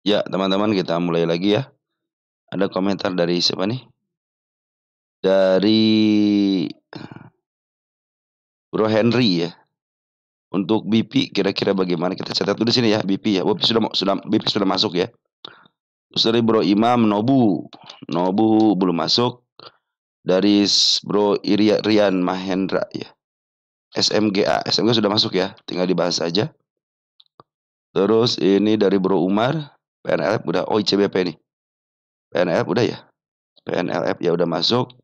Ya, teman-teman kita mulai lagi ya. Ada komentar dari siapa nih? Dari Bro Henry ya. Untuk BP kira-kira bagaimana? Kita catat dulu di sini ya BP ya. BP sudah BP sudah masuk ya. Terus dari Bro Imam Nobu. Nobu belum masuk. Dari Bro Rian Mahendra ya. SMGA. SMGA sudah masuk ya. Tinggal dibahas aja. Terus ini dari Bro Umar. PNLF udah. Oh, ICBP nih. PNLF udah ya. PNLF ya udah masuk.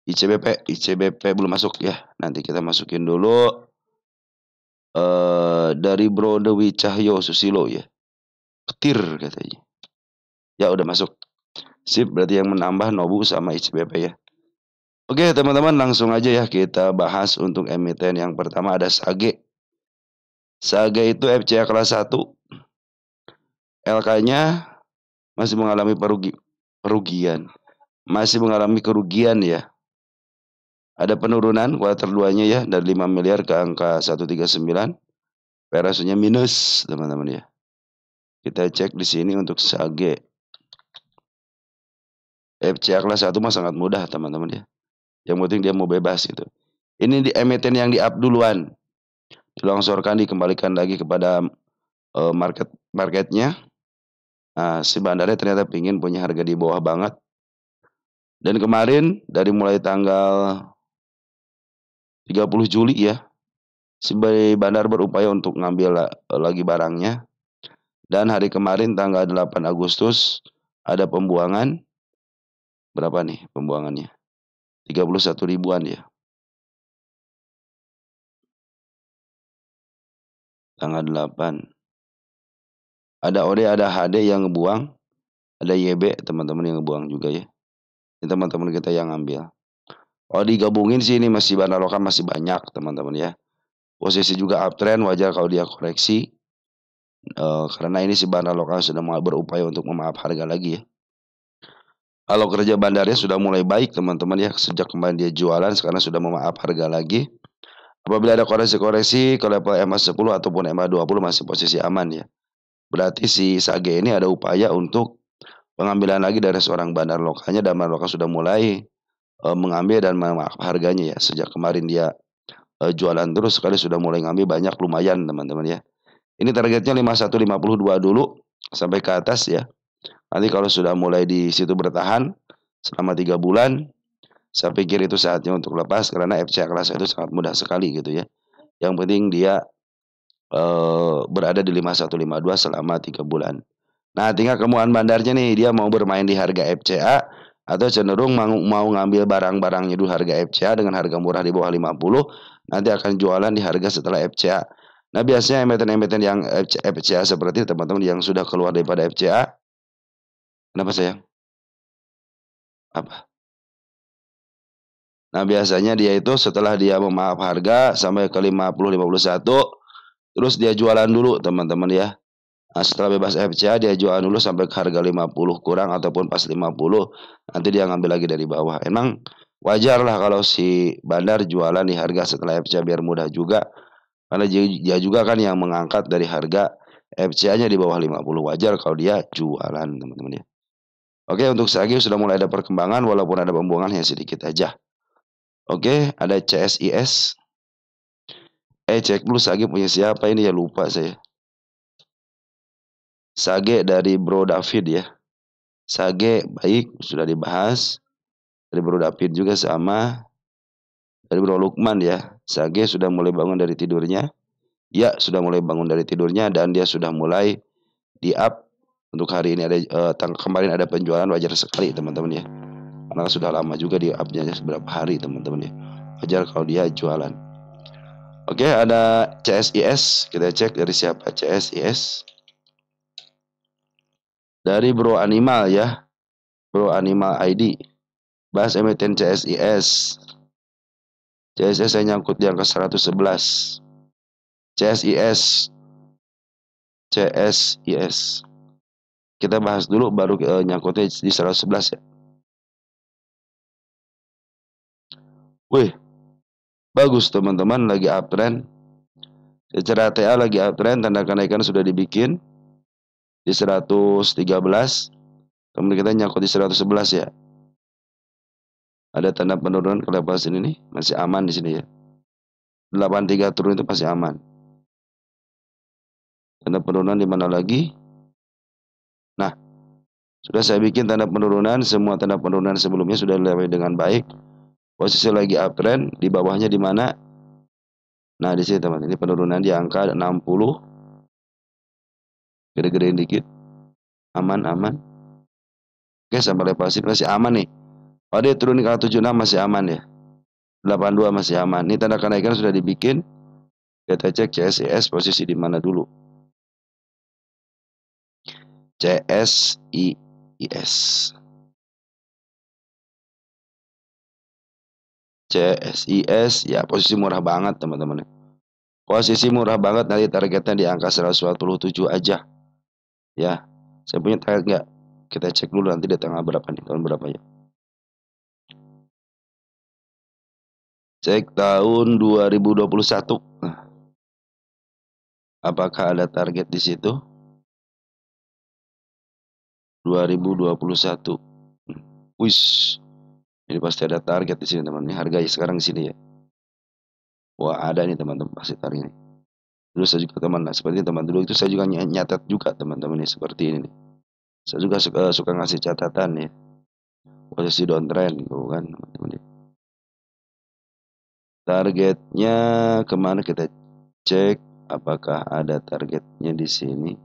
ICBP belum masuk ya. Nanti kita masukin dulu dari Bro Dewi Cahyo Susilo ya. Petir katanya. Ya udah masuk. Sip, berarti yang menambah Nobu sama ICBP ya. Oke, teman-teman langsung aja ya kita bahas untuk emiten yang pertama ada Sage. Sage itu FCA kelas 1. LK-nya masih mengalami perugian. Masih mengalami kerugian ya. Ada penurunan kuartal 2-nya ya dari 5 miliar ke angka 139. Perasanya minus, teman-teman ya. Kita cek di sini untuk Sage. FCA kelas 1 mah sangat mudah, teman-teman ya. Yang penting dia mau bebas gitu. Ini di emiten yang di-up duluan. Dilongsorkan dikembalikan lagi kepada marketnya. Nah, si bandarnya ternyata pingin punya harga di bawah banget. Dan kemarin dari mulai tanggal 30 Juli ya, si bandar berupaya untuk ngambil lagi barangnya. Dan hari kemarin tanggal 8 Agustus ada pembuangan. Berapa nih pembuangannya? 31 ribuan ya. Tanggal 8. Ada OD, ada HD yang ngebuang. Ada YB teman-teman yang ngebuang juga ya. Ini teman-teman kita yang ngambil. Kalau digabungin sih ini masih bandar lokal masih banyak teman-teman ya. Posisi juga uptrend, wajar kalau dia koreksi. Karena ini si bandar lokal sudah mulai berupaya untuk memaaf harga lagi ya. Kalau kerja bandarnya sudah mulai baik teman-teman ya. Sejak kemarin dia jualan sekarang sudah memaaf harga lagi. Apabila ada koreksi-koreksi ke level MA10 ataupun MA20 masih posisi aman ya. Berarti si Sage ini ada upaya untuk pengambilan lagi dari seorang bandar lokalnya, dan bandar lokal sudah mulai mengambil dan memaaf harganya ya. Sejak kemarin dia jualan terus, sekali sudah mulai ngambil banyak lumayan teman-teman ya. Ini targetnya 5152 dulu sampai ke atas ya. Nanti kalau sudah mulai di situ bertahan selama 3 bulan, saya pikir itu saatnya untuk lepas karena FCA kelas itu sangat mudah sekali gitu ya. Yang penting dia berada di 5152 selama 3 bulan. Nah, tinggal kemuan bandarnya nih, dia mau bermain di harga FCA atau cenderung mau ngambil barang-barangnya dulu harga FCA dengan harga murah di bawah 50, nanti akan jualan di harga setelah FCA. Nah, biasanya emiten-emiten yang FCA seperti teman-teman yang sudah keluar daripada FCA, kenapa sayang? Apa? Nah, biasanya dia itu setelah dia memaaf harga sampai ke 50, 51, terus dia jualan dulu teman-teman ya. Nah, setelah bebas FCA dia jual dulu sampai ke harga 50 kurang ataupun pas 50, nanti dia ngambil lagi dari bawah. Emang wajar lah kalau si bandar jualan di harga setelah FCA biar mudah juga. Karena dia juga kan yang mengangkat dari harga FCA-nya di bawah 50. Wajar kalau dia jualan, teman-teman ya. Oke, untuk Sagi sudah mulai ada perkembangan walaupun ada pembuangan yang sedikit aja. Oke, ada CSIS. Cek dulu Sagi punya siapa ini ya, lupa saya. Sage dari Bro David ya. Sage baik, sudah dibahas. Dari Bro David juga sama. Dari Bro Lukman ya. Sage sudah mulai bangun dari tidurnya. Ya, sudah mulai bangun dari tidurnya dan dia sudah mulai di-up. Untuk hari ini ada kemarin ada penjualan, wajar sekali teman-teman ya. Karena sudah lama juga di-up-nya beberapa hari teman-teman ya. Wajar kalau dia jualan. Oke, ada CSIS. Kita cek dari siapa CSIS. Dari Bro Animal ya. Bro Animal ID. Bahas emiten CSIS. CSIS saya nyangkut di angka 111. CSIS. CSIS. Kita bahas dulu baru nyangkutnya di 111 ya. Wih, bagus teman-teman, lagi uptrend. Secara TA lagi uptrend, tanda kenaikan sudah dibikin. di 113, kemudian kita nyangkut di 111 ya. Ada tanda penurunan ke level sini nih, masih aman di sini ya. 83 turun itu masih aman. Tanda penurunan di mana lagi? Nah, sudah saya bikin tanda penurunan, semua tanda penurunan sebelumnya sudah dilewati dengan baik. Posisi lagi uptrend, di bawahnya di mana? Nah, di sini teman, ini penurunan di angka 60. Gede-gedein dikit. Aman, aman. Oke, sampai level sini masih aman nih. Oh, dia turun ke 76 masih aman ya. 82 masih aman. Ini tanda kenaikan sudah dibikin. Kita cek CSIS posisi di mana dulu. CSIS. CSIS ya, posisi murah banget teman-teman. Posisi murah banget, nanti targetnya di angka 147 aja. Ya. Saya punya target nggak? Kita cek dulu nanti di tanggal berapa nih, tahun berapa ya. Cek tahun 2021. Nah, apakah ada target di situ? 2021. Wis. Ini pasti ada target di sini teman. Ini harganya sekarang di sini ya. Wah, ada nih teman-teman pasti target ini. Dulu saya juga teman, nah seperti teman dulu itu saya juga nyatat juga teman-teman nih seperti ini nih. Saya juga suka ngasih catatan ya. Posisi downtrend gitu kan teman-teman. Targetnya kemana kita cek apakah ada targetnya di sini.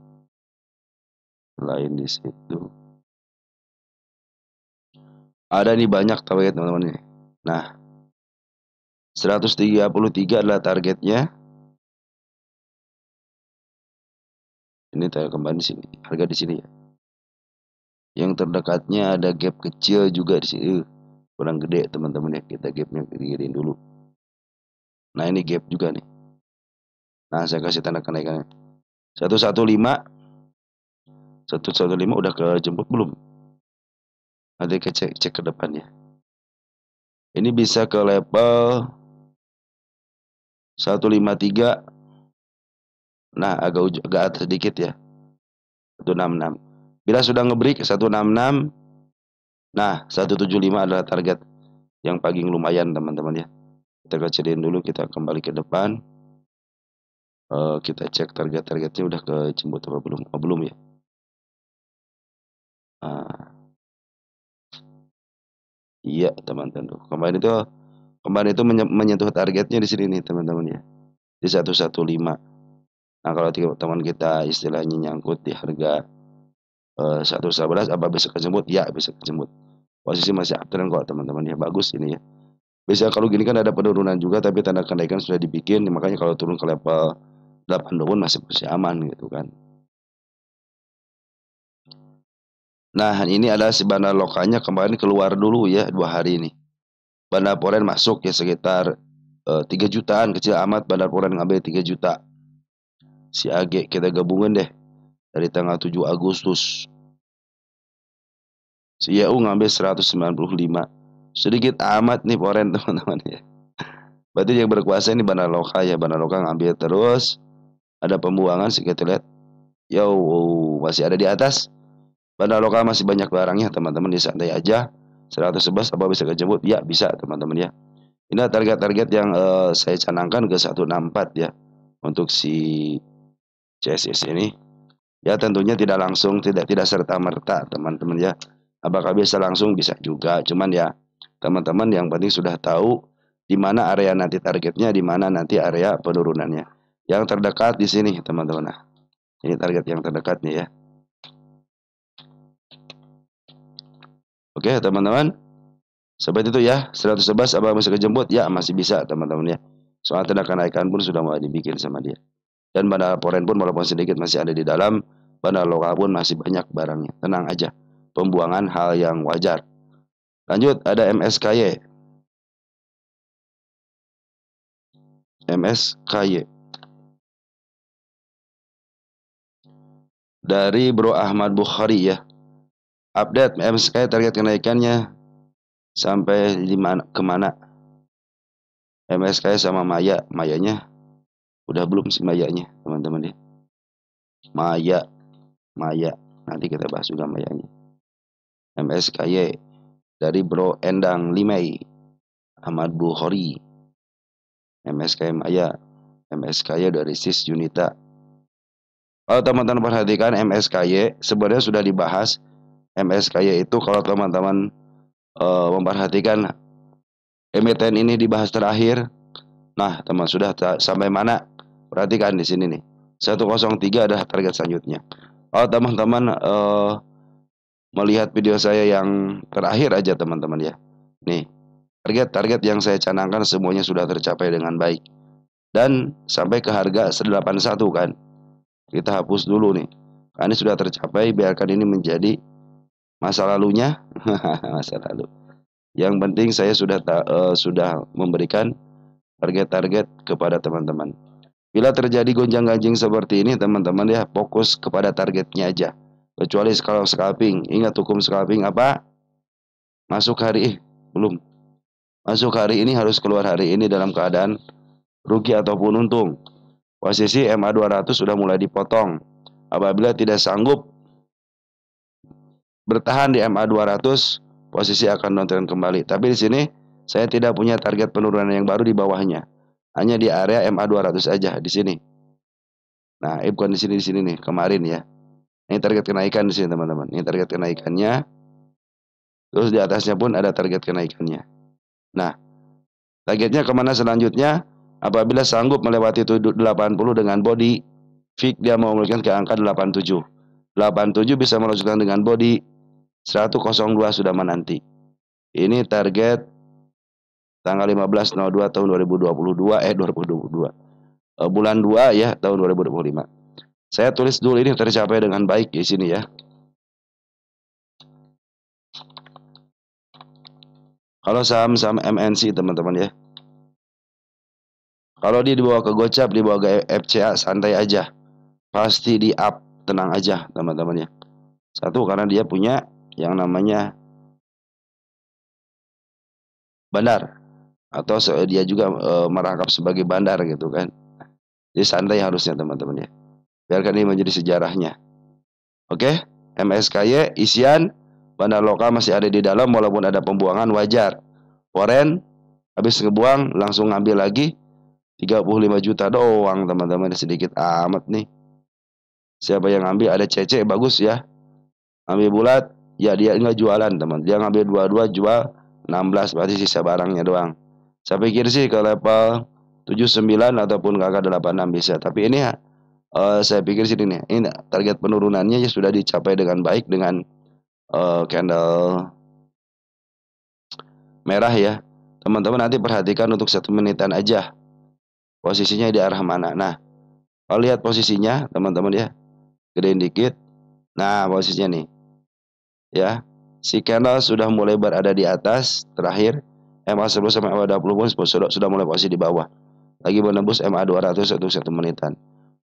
Lain di situ. Ada nih banyak target teman-teman nih. Nah, 133 adalah targetnya. Ini kembali di sini, harga di sini ya. Yang terdekatnya ada gap kecil juga di sini. Kurang gede teman-teman ya. Kita gapnya gedein dulu. Nah, ini gap juga nih. Nah, saya kasih tanda kenaikannya. 115. 115 udah kejemput belum? Nanti kita cek ke depannya. Ini bisa ke level 153. Nah, agak atas sedikit ya. 166. Bila sudah ngebreak 166, nah 175 adalah target yang paling lumayan teman-teman ya. Kita kecilin dulu, kita kembali ke depan. Kita cek target-targetnya udah kejemput apa belum? Oh, belum ya. Iya teman-teman. Kemarin itu menyentuh targetnya di sini nih teman-teman ya. Di 115. Nah, kalau teman kita istilahnya nyangkut di harga 111, apa bisa kejemput? Ya, bisa kejemput. Posisi masih uptrend kok teman-teman ya. Bagus ini ya. Biasanya kalau gini kan ada penurunan juga tapi tanda kenaikan sudah dibikin, makanya kalau turun ke level 80 pun masih aman gitu kan. Nah, ini adalah si bandar lokalnya kemarin keluar dulu ya 2 hari ini. Bandar Poren masuk ya sekitar 3 jutaan, kecil amat Bandar Poren ngambil 3 juta. Si AG kita gabungin deh dari tanggal 7 Agustus. Si YU ngambil 195. Sedikit amat nih Poren teman-teman ya. Berarti yang berkuasa ini bandar lokal ya, bandar lokal ngambil terus. Ada pembuangan sih kita lihat. Yo, masih ada di atas. Bandar lokal masih banyak barangnya teman-teman, di santai aja. 111 apa bisa kejemput? Ya bisa teman-teman ya. Ini target-target yang saya canangkan ke 164 ya. Untuk si CSIS ini. Ya tentunya tidak langsung, tidak serta-merta teman-teman ya. Apakah bisa langsung? Bisa juga. Cuman ya teman-teman yang penting sudah tahu di mana area nanti targetnya, di mana nanti area penurunannya. Yang terdekat di sini teman-teman. Nah, ini target yang terdekatnya ya. Oke teman-teman. Seperti itu ya. 111 apa masih kejemput? Ya masih bisa teman-teman ya. Soal tanda kenaikan pun sudah mulai dibikin sama dia. Dan bandar Poren pun walaupun sedikit masih ada di dalam. Bandar lokal pun masih banyak barangnya. Tenang aja. Pembuangan hal yang wajar. Lanjut ada MSKY. MSKY. Dari Bro Ahmad Bukhari ya. Update MSKY target kenaikannya sampai di mana kemana? MSKY sama Mayanya udah belum sih Mayanya teman-teman ya. Maya Maya. Nanti kita bahas juga Mayanya. MSKY dari Bro Endang Limei, Ahmad Bukhari. MSKY Maya, MSKY dari Sis Junita. Kalau teman-teman perhatikan MSKY sebenarnya sudah dibahas. MSKY itu kalau teman-teman memperhatikan emiten ini dibahas terakhir. Nah, teman sudah sampai mana? Perhatikan di sini nih. 103 adalah target selanjutnya. Kalau teman-teman melihat video saya yang terakhir aja teman-teman ya. Nih, target-target yang saya canangkan semuanya sudah tercapai dengan baik. Dan sampai ke harga 181 kan. Kita hapus dulu nih. Karena ini sudah tercapai, biarkan ini menjadi masa lalunya. Masa lalu. Yang penting saya sudah memberikan target-target kepada teman-teman. Bila terjadi gonjang-ganjing seperti ini teman-teman ya, fokus kepada targetnya aja. Kecuali kalau scalping, ingat hukum scalping apa? Masuk hari belum. Masuk hari ini harus keluar hari ini dalam keadaan rugi ataupun untung. Posisi MA 200 sudah mulai dipotong. Apabila tidak sanggup bertahan di MA 200, posisi akan downtrend kembali. Tapi di sini saya tidak punya target penurunan yang baru di bawahnya. Hanya di area MA 200 aja di sini. Nah, bukan di sini nih, kemarin ya. Ini target kenaikan di sini teman-teman. Ini target kenaikannya. Terus di atasnya pun ada target kenaikannya. Nah, targetnya kemana selanjutnya? Apabila sanggup melewati 80 dengan body, fix dia mau memberikan ke angka 87. 87 bisa melanjutkan dengan body 102 sudah menanti. Ini target tanggal 15.02 tahun 2022 bulan 2 ya tahun 2025. Saya tulis dulu ini tercapai dengan baik di sini ya. Kalau saham-saham MNC teman-teman ya. Kalau dia dibawa ke gocap, dibawa ke FCA, santai aja. Pasti di up, tenang aja teman-teman ya. Satu, karena dia punya yang namanya bandar. Atau dia juga merangkap sebagai bandar gitu kan. Jadi santai harusnya teman-teman ya. Biarkan ini menjadi sejarahnya. Oke, MSKY, isian, bandar lokal masih ada di dalam walaupun ada pembuangan wajar. Foreign, habis ngebuang langsung ngambil lagi. 35 juta doang teman-teman, sedikit amat nih. Siapa yang ngambil? Ada CC bagus ya. Ambil bulat, ya dia nggak jualan teman. Dia ngambil 22 jual 16, berarti sisa barangnya doang. Saya pikir sih ke level 79 ataupun kakak 86 bisa. Tapi ini saya pikir sini nih, ini target penurunannya ya sudah dicapai dengan baik dengan candle merah ya. Teman-teman nanti perhatikan untuk 1 menitan aja. Posisinya di arah mana. Nah, kalau lihat posisinya teman-teman ya, gedein dikit. Nah, posisinya nih. Ya. Si candle sudah mulai berada di atas terakhir. MA10 sampai MA20 pun sudah mulai posisi di bawah. Lagi menembus MA200 untuk 1 menitan.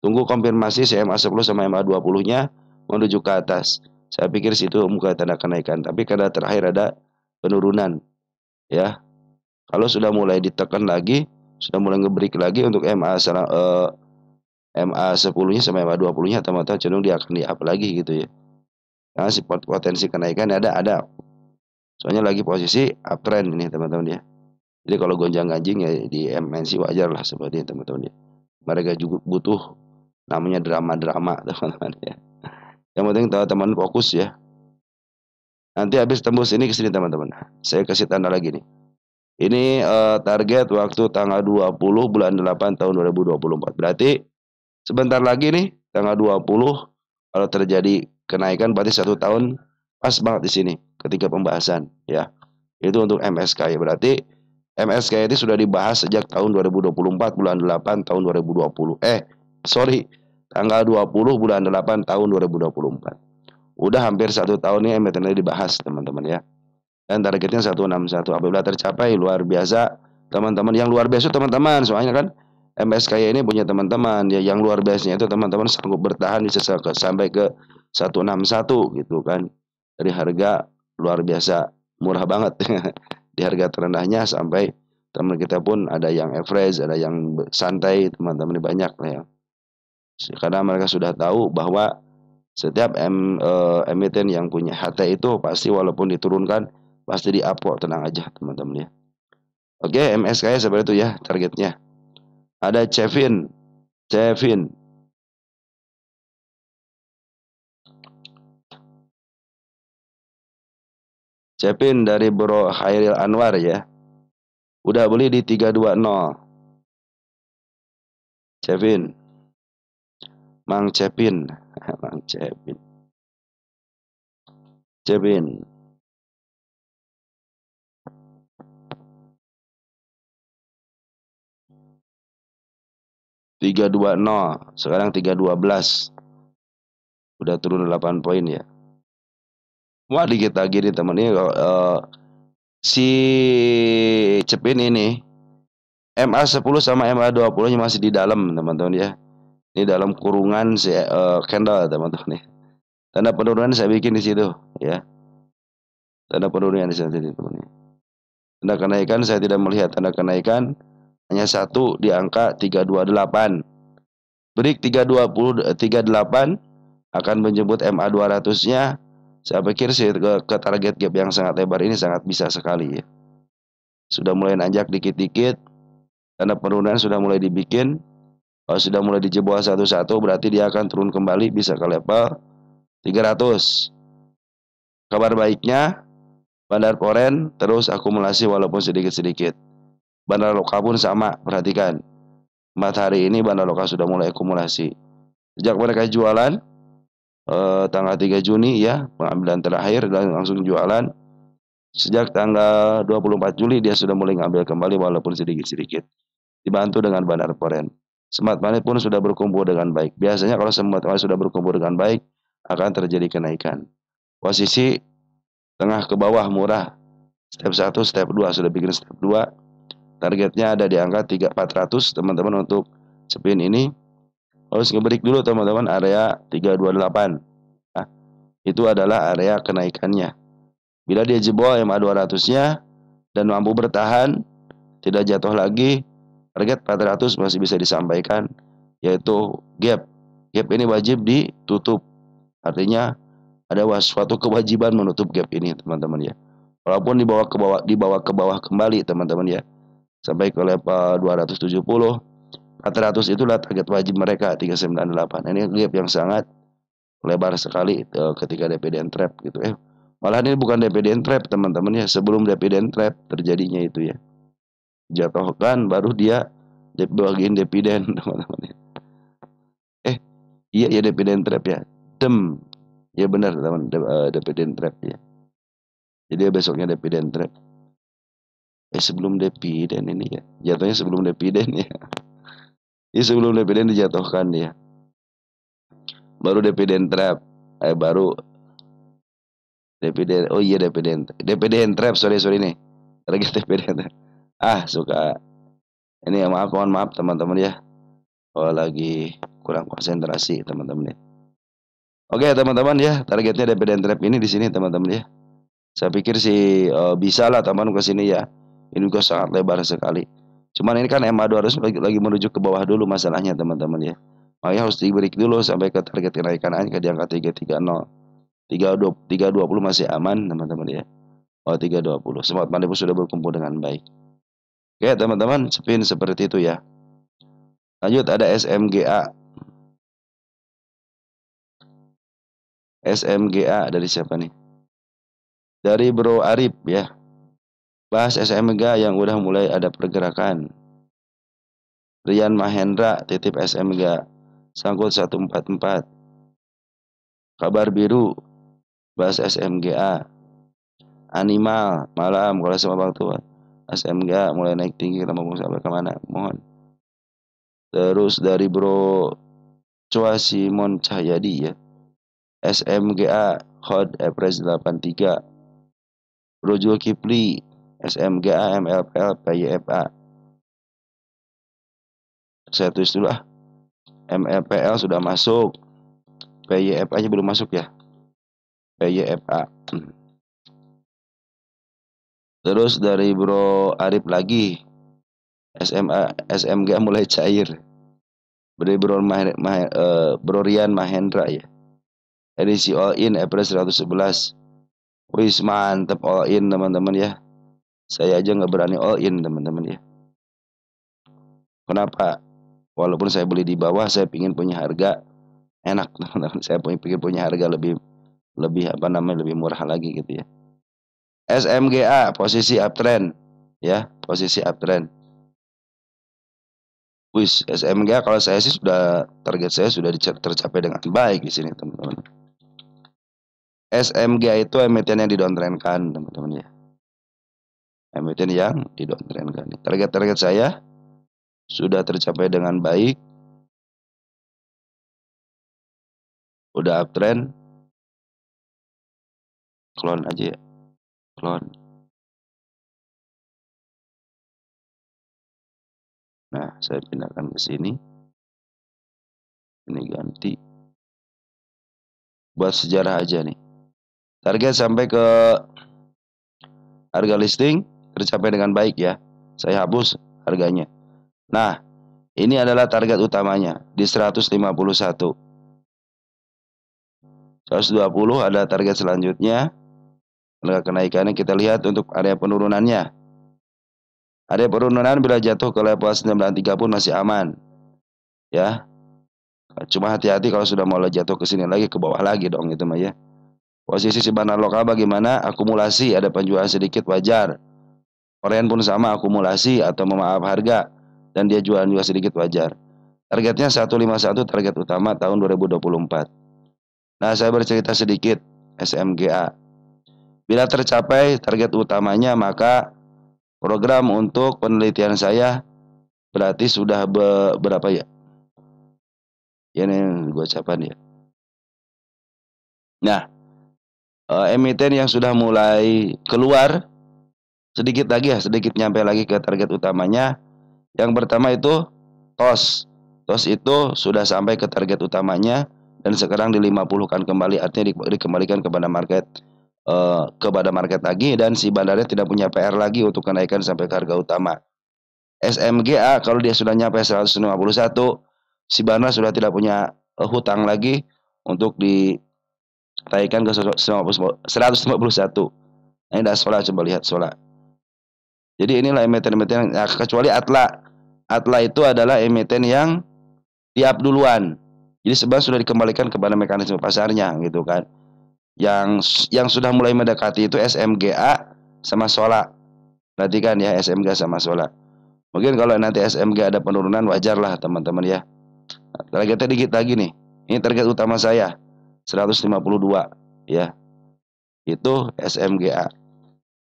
Tunggu konfirmasi si MA10 sama MA20-nya menuju ke atas. Saya pikir situ muka tanda kenaikan, tapi karena terakhir ada penurunan. Ya. Kalau sudah mulai ditekan lagi, sudah mulai ngebreak lagi untuk MA10-nya sama MA20-nya, teman-teman cenderung dia akan di-up lagi gitu ya. Karena si potensi kenaikan ada. Soalnya lagi posisi uptrend ini teman-teman ya. Jadi kalau gonjang-ganjing ya di MNC wajar lah seperti ini teman-teman ya. Mereka juga butuh namanya drama-drama teman-teman ya. Yang penting teman-teman fokus ya. Nanti habis tembus ini ke sini teman-teman. Saya kasih tanda lagi nih. Ini target waktu tanggal 20 bulan 8 tahun 2024. Berarti sebentar lagi nih tanggal 20 kalau terjadi kenaikan berarti 1 tahun pas banget di sini ketika pembahasan ya. Itu untuk MSKY. Berarti MSKY itu sudah dibahas sejak tahun 2024 bulan 8 tahun 2020. Tanggal 20 bulan 8 tahun 2024. Udah hampir 1 tahun nih emiten dibahas teman-teman ya. Dan targetnya 161. Apabila tercapai luar biasa teman-teman. Yang luar biasa teman-teman, soalnya kan MSKY ini punya teman-teman ya, yang luar biasanya itu teman-teman sanggup bertahan bisa sampai ke 161 gitu kan. Dari harga luar biasa murah banget. Di harga terendahnya sampai teman kita pun ada yang average, ada yang santai, teman-teman banyak lah ya. Karena mereka sudah tahu bahwa Setiap emiten yang punya HT itu pasti walaupun diturunkan pasti di-up kok, tenang aja teman-teman ya. Oke, MSKY seperti itu ya targetnya. Ada Cevin. Cepin dari Bro Khairil Anwar ya. Udah beli di 320. Cepin. Mang Cepin. Mang Cepin. Cepin. 320. Sekarang 312. Udah turun 8 poin ya. Wah, dikit lagi nih teman ini si Cepin ini MA10 sama MA20 nya masih di dalam teman-teman ya. Ini dalam kurungan si candle teman-teman ya. Tanda penurunan saya bikin di situ ya. Tanda penurunan di situ teman-teman. Tanda kenaikan saya tidak melihat tanda kenaikan, hanya satu di angka 328. Break 328 akan menjemput MA 200-nya. Saya pikir sih ke target gap yang sangat lebar ini sangat bisa sekali ya. Sudah mulai nanjak dikit-dikit, tanda penurunan sudah mulai dibikin. Kalau sudah mulai dijebol satu-satu berarti dia akan turun kembali bisa ke level 300. Kabar baiknya Bandar Poren terus akumulasi walaupun sedikit-sedikit. Bandar Loka pun sama, perhatikan. 4 hari ini Bandar Loka sudah mulai akumulasi. Sejak mereka jualan tanggal 3 Juni ya, pengambilan terakhir dan langsung jualan. Sejak tanggal 24 Juli dia sudah mulai ngambil kembali walaupun sedikit-sedikit. Dibantu dengan Bandar Poren. Smart Money pun sudah berkumpul dengan baik. Biasanya kalau Smart Money sudah berkumpul dengan baik akan terjadi kenaikan. Posisi tengah ke bawah murah. Step 1, step 2 sudah bikin step 2. Targetnya ada di angka 3400 teman-teman untuk spin ini. Harus ngebreak dulu teman-teman area 328. Nah, itu adalah area kenaikannya. Bila dia jebol MA 200-nya dan mampu bertahan, tidak jatuh lagi, target 400 masih bisa disampaikan, yaitu gap. Gap ini wajib ditutup. Artinya ada suatu kewajiban menutup gap ini teman-teman ya. Walaupun dibawa ke bawah kembali teman-teman ya. Sampai ke level 270, 400 itulah target wajib mereka 398. Ini gap yang sangat lebar sekali ketika dividend trap gitu ya. Malah ini bukan dividend trap teman-teman ya, sebelum dividend trap terjadinya itu ya. Jatuhkan baru dia bagian dividen teman-teman ya. Iya ya dividend trap ya. Ya benar teman, dividend trap ya. Jadi besoknya dividend trap. Sebelum dividen ini ya. Jatuhnya sebelum dividen ya. Ini sebelum dividen dijatuhkan ya. Baru dividen trap. Baru dividen. Oh iya dividen trap. Sorry nih. Target dividen. Suka. Ini mohon maaf teman-teman ya. Kalau lagi kurang konsentrasi teman-teman ya. Oke teman-teman ya, targetnya dividen trap ini di sini teman-teman ya. Saya pikir sih bisa lah teman ke sini ya. Ini juga sangat lebar sekali. Cuman ini kan MA 200 lagi menuju ke bawah dulu masalahnya teman-teman ya. Makanya harus di-break dulu sampai ke target kenaikan angka di angka 330. 320 masih aman teman-teman ya. 320. Smart Money pun sudah berkumpul dengan baik. Oke teman-teman, spin seperti itu ya. Lanjut ada SMGA. SMGA dari siapa nih? Dari Bro Arif ya. Bahas SMGA yang udah mulai ada pergerakan. Rian Mahendra titip SMGA. Sangkut 144. Kabar biru. Bahas SMGA. Animal malam kalau sama Bang Tua. SMGA mulai naik tinggi kita mau sampai kemana? Mohon. Terus dari Bro Chua Simon Cahyadi ya. SMGA Hot Epres 83. Bro Zulkifli SMGA MLPL PYFA. Saya tulis dulu MLPL sudah masuk. PYFA nya belum masuk ya. PYFA. Terus dari Bro Arif lagi SMGA mulai cair. Dari Bro Rian Mahendra ya. edisi all in April 111. Wis mantep all in teman-teman ya. Saya aja nggak berani all in teman-teman ya. Kenapa? Walaupun saya beli di bawah, saya pingin punya harga enak teman-teman. Saya pingin punya harga lebih lebih apa namanya lebih murah lagi gitu ya. SMGA posisi uptrend ya, posisi uptrend. Wis SMGA kalau saya sih sudah target saya sudah tercapai dengan baik di sini teman-teman. SMGA itu emiten yang didowntrendkan teman-teman ya. Emiten yang didowntrendkan. Target-target saya sudah tercapai dengan baik. Udah uptrend. Clone aja ya. Clone. Nah, saya pindahkan ke sini. Ini ganti. Buat sejarah aja nih. Target sampai ke harga listing tercapai dengan baik ya. Saya hapus harganya. Nah, ini adalah target utamanya di 151. 120 ada target selanjutnya. Harga kenaikannya kita lihat untuk area penurunannya. Area penurunan bila jatuh ke level 93 pun masih aman. Ya. Cuma hati-hati kalau sudah mulai jatuh ke sini lagi, ke bawah lagi dong itu mah ya. Posisi simpanan lokal bagaimana? Akumulasi, ada penjualan sedikit wajar. Korean pun sama, akumulasi atau memaaf harga dan dia jualan juga sedikit wajar. Targetnya 151, target utama tahun 2024. Nah, saya bercerita sedikit SMGA. Bila tercapai target utamanya, maka program untuk penelitian saya berarti sudah berapa ya? Ini gue capan ya. Nah, emiten yang sudah mulai keluar sedikit lagi ya, sedikit nyampe lagi ke target utamanya. Yang pertama itu TOS. TOS itu sudah sampai ke target utamanya dan sekarang di 50-kan kembali, artinya dikembalikan kepada market lagi, dan si bandarnya tidak punya PR lagi untuk kenaikan sampai ke harga utama. SMGA kalau dia sudah nyampe 151, si bandar sudah tidak punya hutang lagi untuk ditaikkan ke 151. Ini dah Sola, coba lihat Sola. Jadi inilah emiten-emiten, nah, kecuali Atla. Atla itu adalah emiten yang di-up duluan. Jadi sebenarnya sudah dikembalikan kepada mekanisme pasarnya gitu kan. Yang sudah mulai mendekati itu SMGA sama Sola. Perhatikan ya, SMGA sama Sola. Mungkin kalau nanti SMGA ada penurunan wajar lah teman-teman ya. Targetnya dikit lagi nih. Ini target utama saya 152 ya. Itu SMGA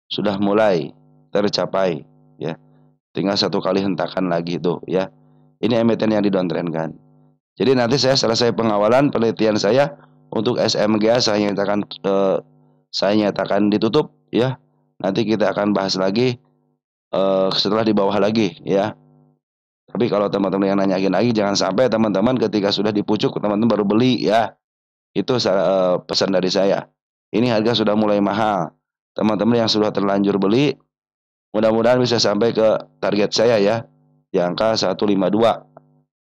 sudah mulai tercapai ya. Tinggal satu kali hentakan lagi tuh ya. Ini emiten yang didowntrendkan. Jadi nanti saya selesai pengawalan penelitian saya untuk SMGA, saya nyatakan ditutup ya. Nanti kita akan bahas lagi setelah di bawah lagi ya. Tapi kalau teman-teman yang nanyain lagi, jangan sampai teman-teman ketika sudah dipucuk teman-teman baru beli ya. Itu pesan dari saya. Ini harga sudah mulai mahal. Teman-teman yang sudah terlanjur beli, mudah-mudahan bisa sampai ke target saya ya, di angka 152.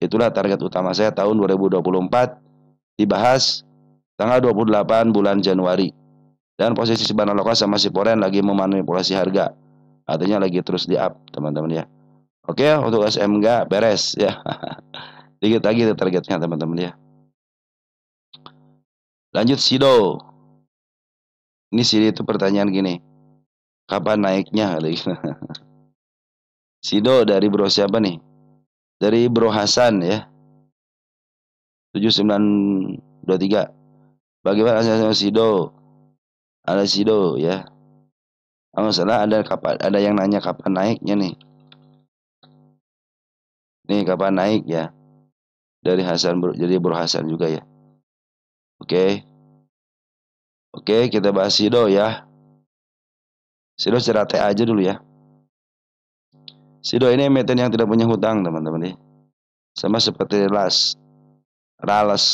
Itulah target utama saya tahun 2024. Dibahas tanggal 28 bulan Januari. Dan posisi simpanan lokal sama si Poren lagi memanipulasi harga. Artinya lagi terus di up teman-teman ya. Oke, untuk SMGA beres ya. Dikit lagi targetnya teman-teman ya. Lanjut Sido. Ini Sido itu pertanyaan gini. Kapan naiknya? Sido dari bro siapa nih? Dari Bro Hasan ya. 7923. Bagaimana hasilnya Sido? Ada Sido ya. Kalau salah ada yang nanya kapan naiknya nih. Nih kapan naik ya? Dari Hasan, jadi Bro Hasan juga ya. Oke. Oke, kita bahas Sido ya. Sido cerate aja dulu ya. Sido ini emiten yang tidak punya hutang teman-teman ya. Sama seperti Rales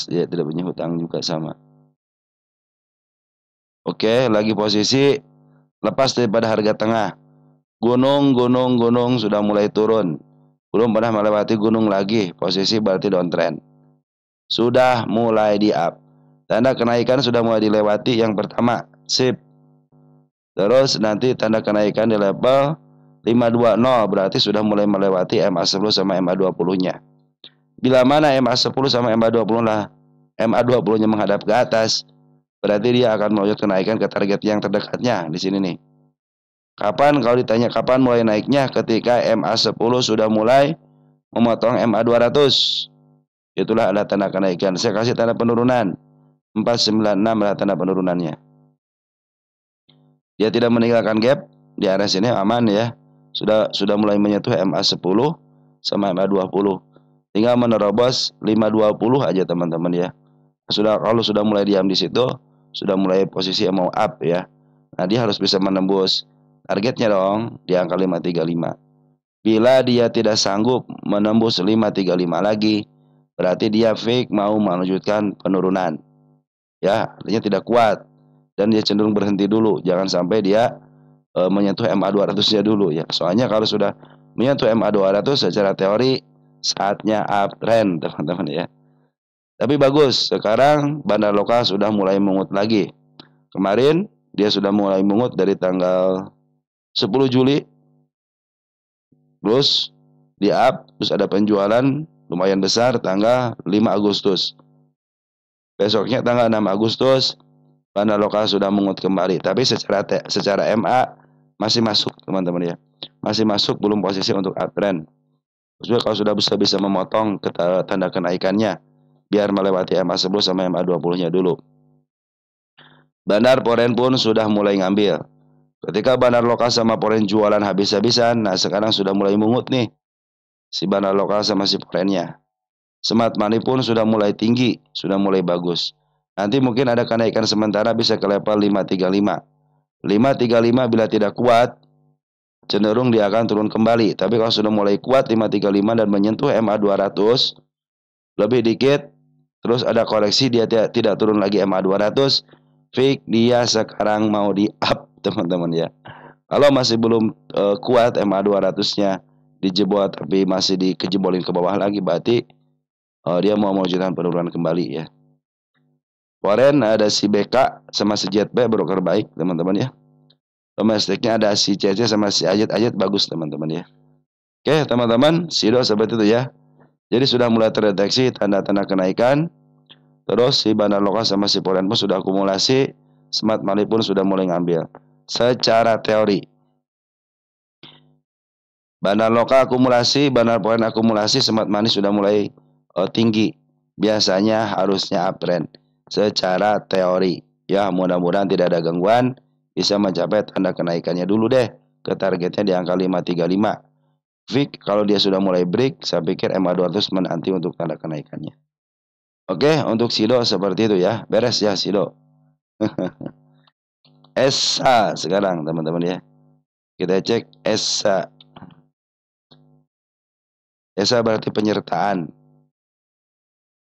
ya, tidak punya hutang juga sama. Oke, lagi posisi lepas daripada harga tengah. Gunung sudah mulai turun. Belum pernah melewati gunung lagi, posisi berarti downtrend. Sudah mulai di up. Tanda kenaikan sudah mulai dilewati yang pertama. Sip. Terus nanti tanda kenaikan di level 520 berarti sudah mulai melewati MA10 sama MA20-nya. Bila mana MA10 sama MA20 lah MA20-nya menghadap ke atas, berarti dia akan melonjak kenaikan ke target yang terdekatnya di sini nih. Kapan kalau ditanya kapan mulai naiknya? Ketika MA10 sudah mulai memotong MA200. Itulah ada tanda kenaikan. Saya kasih tanda penurunan. 496 adalah tanda penurunannya. Dia tidak meninggalkan gap di area sini, aman ya. Sudah mulai menyentuh MA10 sama MA20. Tinggal menerobos 520 aja teman-teman ya. Kalau sudah mulai diam di situ, sudah mulai posisi mau up ya. Nah, dia harus bisa menembus targetnya dong di angka 535. Bila dia tidak sanggup menembus 535 lagi, berarti dia fake mau melanjutkan penurunan. Ya, artinya tidak kuat dan dia cenderung berhenti dulu. Jangan sampai dia menyentuh MA200-nya dulu ya. Soalnya kalau sudah menyentuh MA200 secara teori saatnya uptrend, teman-teman ya. Tapi bagus, sekarang bandar lokal sudah mulai mengut lagi. Kemarin dia sudah mulai mengut dari tanggal 10 Juli. Terus di up, terus ada penjualan lumayan besar tanggal 5 Agustus. Besoknya tanggal 6 Agustus bandar lokal sudah mengut kembali. Tapi secara MA masih masuk teman-teman ya. Masih masuk, belum posisi untuk uptrend. Terus kalau sudah bisa memotong tanda kenaikannya biar melewati MA10 sama MA20-nya dulu. Bandar Poren pun sudah mulai ngambil. Ketika bandar lokal sama Poren jualan habis-habisan, nah sekarang sudah mulai mungut nih si bandar lokal sama si Porennya. Smart money pun sudah mulai tinggi, sudah mulai bagus. Nanti mungkin ada kenaikan sementara bisa ke level 535. 535 bila tidak kuat, cenderung dia akan turun kembali. Tapi kalau sudah mulai kuat 535 dan menyentuh MA200, lebih dikit, terus ada koreksi dia tidak turun lagi MA200, fake dia sekarang mau di up teman-teman ya. Kalau masih belum kuat MA200-nya dijebol tapi masih dikejebolin ke bawah lagi, berarti dia mau melanjutkan penurunan kembali ya. Poren ada si BK sama si JB broker baik teman-teman ya. Domestiknya ada si CC sama si Ajit bagus teman-teman ya. Oke teman-teman, sido seperti itu ya. Jadi sudah mulai terdeteksi tanda-tanda kenaikan. Terus si bandar lokal sama si Poren pun sudah akumulasi. Smart money pun sudah mulai ngambil. Secara teori, bandar lokal akumulasi, bandar Poren akumulasi, smart money sudah mulai tinggi. Biasanya harusnya uptrend. Secara teori ya, mudah-mudahan tidak ada gangguan, bisa mencapai tanda kenaikannya dulu deh ke targetnya di angka 535. Fik kalau dia sudah mulai break, saya pikir MA200 menanti untuk tanda kenaikannya. Oke, untuk Sido seperti itu ya. Beres ya Sido. ESA sekarang teman-teman ya. Kita cek ESA. ESA berarti penyertaan.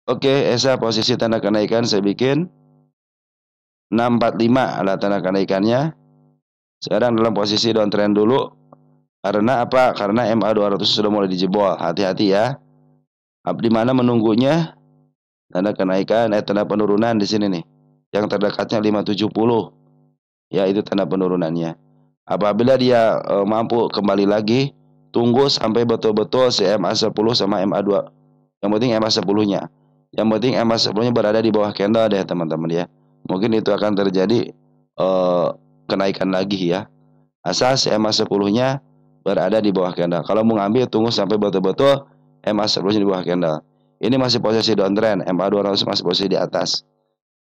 Oke, ESA posisi tanda kenaikan saya bikin 645 adalah tanda kenaikannya. Sekarang dalam posisi downtrend dulu. Karena apa? Karena MA200 sudah mulai dijebol. Hati-hati ya. Di mana menunggunya? Tanda kenaikan, tanda penurunan di sini nih. Yang terdekatnya 570. Ya, itu tanda penurunannya. Apabila dia mampu kembali lagi, tunggu sampai betul-betul si MA10 sama MA2. Yang penting MA10-nya. Yang penting MA10-nya berada di bawah candle deh teman-teman ya. Mungkin itu akan terjadi kenaikan lagi ya. Asal si MA10-nya berada di bawah candle. Kalau mau ngambil, tunggu sampai betul-betul MA10-nya di bawah candle. Ini masih posisi downtrend, MA200 masih posisi di atas.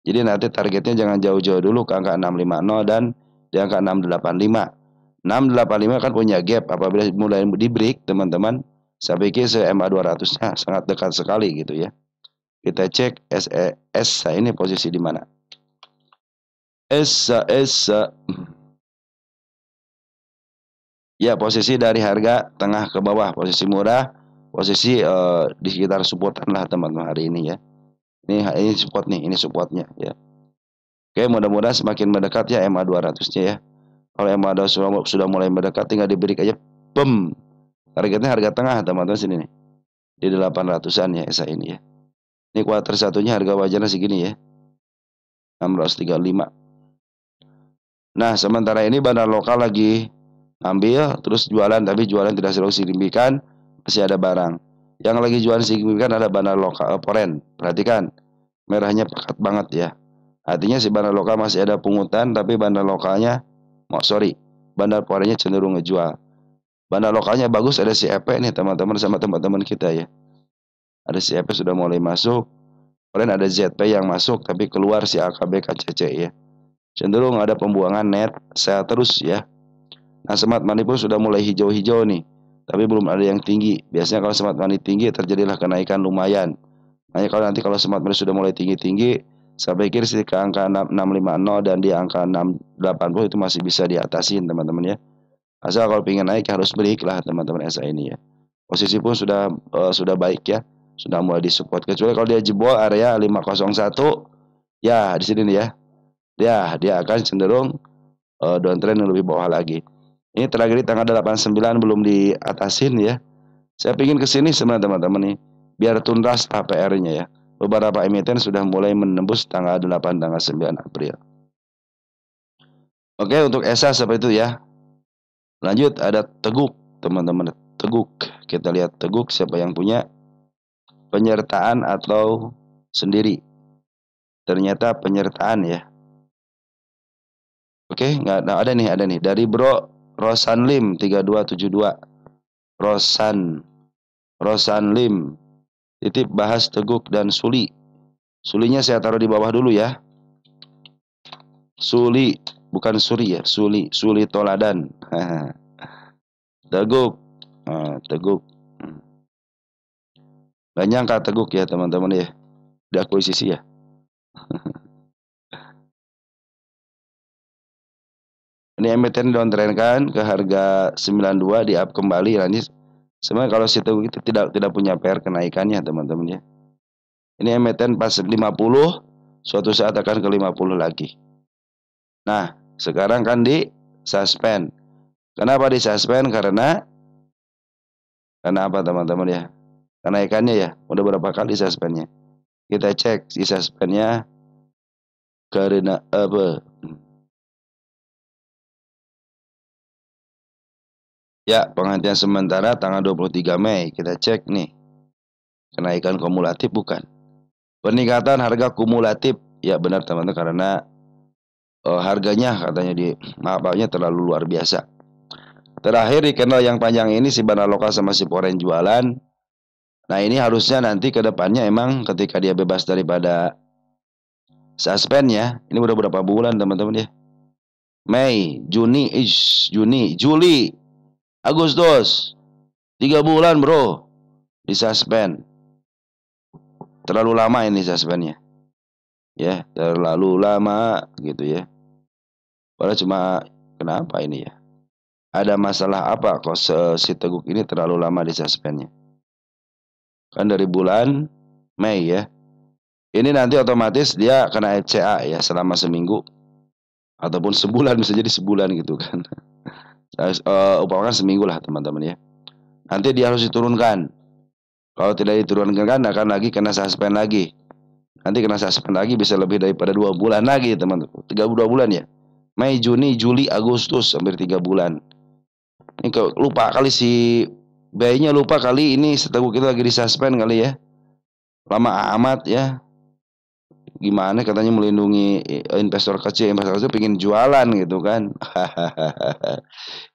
Jadi nanti targetnya jangan jauh-jauh dulu ke angka 650 dan di angka 685. 685 kan punya gap, apabila mulai di break teman-teman, saya pikir MA200-nya sangat dekat sekali gitu ya. Kita cek ESA ini posisi di mana. ESA. Ya, posisi dari harga tengah ke bawah, posisi murah, posisi di sekitar supportan lah teman-teman hari ini ya. Ini support nih, ini supportnya ya. Oke, mudah-mudahan semakin mendekat ya MA200-nya ya. Kalau MA200 sudah mulai mendekat, tinggal di break aja, boom. Targetnya harga tengah teman-teman sini nih. Di 800-an ya ESA ini ya. Ini kuarter satunya harga wajarnya segini ya. 635. Nah, sementara ini bandar lokal lagi ambil terus jualan, tapi jualan tidak selalu signifikan, masih ada barang. Yang lagi jualan signifikan ada bandar lokal foreign. Perhatikan, merahnya pekat banget ya. Artinya si bandar lokal masih ada pungutan, tapi bandar lokalnya, bandar foreignnya cenderung ngejual. Bandar lokalnya bagus, ada si EP nih teman-teman sama teman-teman kita ya. Ada si EP sudah mulai masuk, foreign ada ZP yang masuk, tapi keluar si AKB KCC ya. Cenderung ada pembuangan net sell terus ya. Nah, smart money pun sudah mulai hijau-hijau nih, tapi belum ada yang tinggi. Biasanya kalau smart money tinggi terjadilah kenaikan lumayan. Makanya kalau smart money sudah mulai tinggi-tinggi, saya pikir sih ke angka 650 dan di angka 680 itu masih bisa diatasin teman-teman ya. Asal kalau ingin naik harus break lah teman-teman SA ini ya. Posisi pun sudah baik ya, sudah mulai disupport. Kecuali kalau dia jebol area 501, ya di sini nih ya. Dia akan cenderung downtrend yang lebih bawah lagi. Ini terakhir di tanggal 89 belum diatasin ya. Saya pingin kesini sebenarnya teman-teman nih, biar tuntas APR-nya ya. Beberapa emiten sudah mulai menembus tanggal 8, tanggal 9 April. Oke, untuk ESA seperti itu ya. Lanjut ada Teguk, teman-teman. Teguk. Kita lihat Teguk siapa yang punya penyertaan atau sendiri. Ternyata penyertaan ya. Oke, nggak ada nih dari Bro Rosanlim 3272. Rosanlim titip bahas Teguk dan Suli. Sulinya saya taruh di bawah dulu ya. Suli, bukan Suri ya, Suli Toladan. Teguk. Teguk. Gak nyangka Teguk ya teman-teman ya. Diakuisisi ya. Ini emiten downtrend ke harga 92 di up kembali. Ini sebenarnya kalau si Teguk itu tidak punya PR kenaikannya teman-teman ya. Ini emiten pas 50, suatu saat akan ke 50 lagi. Nah, sekarang kan di suspend. Kenapa di suspend? Karena apa teman-teman ya? Kenaikannya ya, udah berapa kali suspendnya? Kita cek si suspendnya karena apa? Ya, penghentian sementara tanggal 23 Mei. Kita cek nih. Kenaikan kumulatif bukan? Peningkatan harga kumulatif. Ya benar teman-teman, karena harganya katanya di maafnya terlalu luar biasa. Terakhir di candle yang panjang ini si bandar lokal sama si foreign jualan. Nah, ini harusnya nanti ke depannya emang ketika dia bebas daripada suspend ya. Ini udah berapa bulan teman-teman ya? Mei, Juni, Juli, Agustus, 3 bulan bro di suspend. Terlalu lama ini suspendnya. Ya, terlalu lama gitu ya. Padahal cuma kenapa ini ya? Ada masalah apa kok si Teguk ini terlalu lama di suspendnya? Kan dari bulan Mei ya. Ini nanti otomatis dia kena ECA ya selama seminggu ataupun sebulan, bisa jadi sebulan gitu kan. Umpamakan seminggu lah teman-teman ya. Nanti dia harus diturunkan. Kalau tidak diturunkan kan akan lagi kena suspend lagi. Nanti kena suspend lagi bisa lebih daripada 2 bulan lagi teman-teman. 32 bulan ya. Mei, Juni, Juli, Agustus, hampir 3 bulan. Ini lupa kali si bayinya, lupa kali ini Teguk kita lagi disuspend kali ya. Lama amat ya. Gimana katanya melindungi investor kecil pengen jualan gitu kan.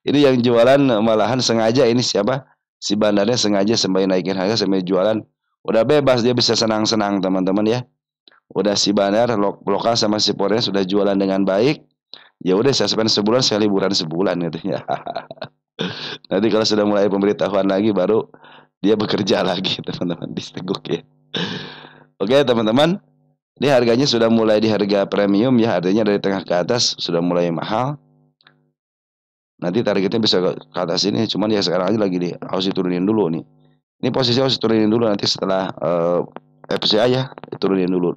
Ini yang jualan malahan sengaja, ini siapa? Si bandarnya sengaja sampai naikin harga sampai jualan. Udah bebas dia bisa senang-senang teman-teman ya. Udah si bandar lokal sama si foreign sudah jualan dengan baik. Ya udah saya spend sebulan, saya liburan sebulan gitu ya. Nanti kalau sudah mulai pemberitahuan lagi baru dia bekerja lagi teman-teman di Teguk ya. Oke teman-teman, ini harganya sudah mulai di harga premium ya, artinya dari tengah ke atas sudah mulai mahal. Nanti targetnya bisa ke atas ini, cuman ya sekarang aja lagi harus diturunin dulu nih. Ini posisi harus diturunin dulu, nanti setelah FCA ya diturunin dulu.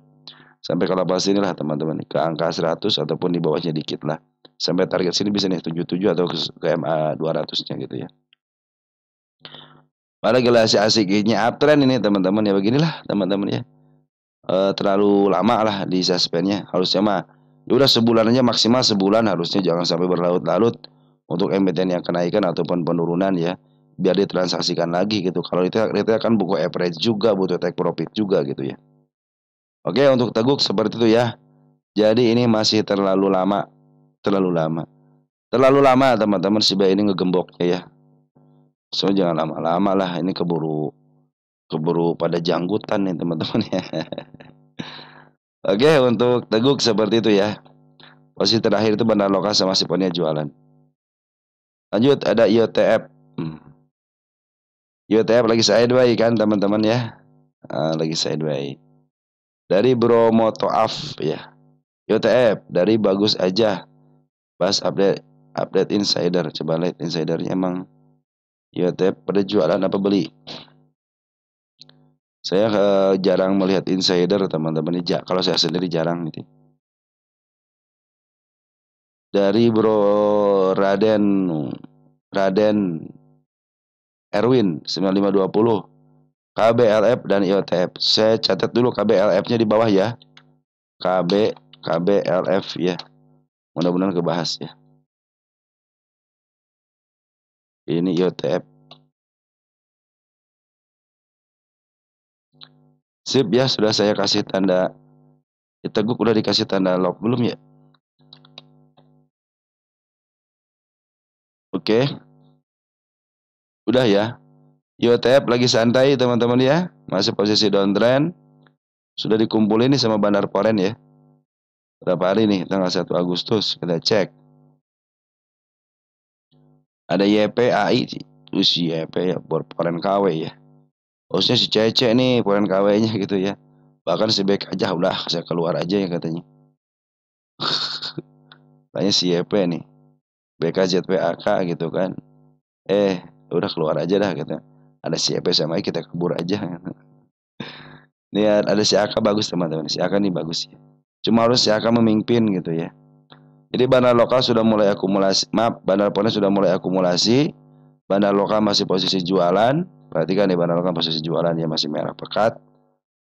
Sampai kalau pas inilah teman-teman, ke angka 100 ataupun di bawahnya dikit lah. Sampai target sini bisa nih 77 atau ke MA 200-nya gitu ya. Pada gelas asiknya uptrend ini teman-teman ya, beginilah teman-teman ya. terlalu lama lah di suspendnya. Harusnya mah ya udah sebulan aja, maksimal sebulan, harusnya jangan sampai berlarut-larut untuk emiten yang kenaikan ataupun penurunan ya, biar ditransaksikan lagi gitu. Kalau retail kan buku average juga, butuh take profit juga gitu ya. Oke, untuk teguk seperti itu ya. Jadi ini masih terlalu lama, terlalu lama. Terlalu lama teman-teman si Bay ini ngegemboknya ya. So jangan lama-lama lah, ini keburu keburu pada janggutan nih teman-teman ya. Oke, untuk teguk seperti itu ya. Posisi terakhir itu Bandar Lokal sama Siponia jualan. Lanjut ada IOTF. IOTF lagi sideways kan teman-teman ya. Lagi sideways. Dari Bro Motoaf ya. IOTF dari bagus aja. Pas update insider. Coba lihat insidernya emang IOTF pada jualan apa beli. Saya jarang melihat insider teman-teman. Kalau saya sendiri jarang gitu. Dari Bro Raden Erwin 9520 KBLF dan IOTF. Saya catat dulu KBLF-nya di bawah ya. KBLF ya. Mudah-mudahan kebahas ya. Ini IOTF. Sip ya, sudah saya kasih tanda. Teguk udah dikasih tanda lock belum ya? Oke. Udah ya. IOTF lagi santai teman-teman ya. Masih posisi downtrend. Sudah dikumpulin nih sama Bandar Poren ya. Berapa hari nih? Tanggal 1 Agustus. Kita cek. Ada YPAI. Terus YP ya. Poren KW ya. Harusnya si Cece nih Poren KW-nya gitu ya. Bahkan si Bek aja udah saya keluar aja ya katanya. Tanya si YP nih. BKZPAK gitu kan. Udah keluar aja dah gitu. Ada si YP sama kita kabur aja. Nih ada si AK bagus teman-teman. Si AK nih bagus ya. Cuma harus si AK memimpin gitu ya. Jadi bandar lokal sudah mulai akumulasi. Maaf, bandar ponen sudah mulai akumulasi. Bandar lokal masih posisi jualan. Perhatikan nih bandar lokal posisi jualan ya, masih merah pekat.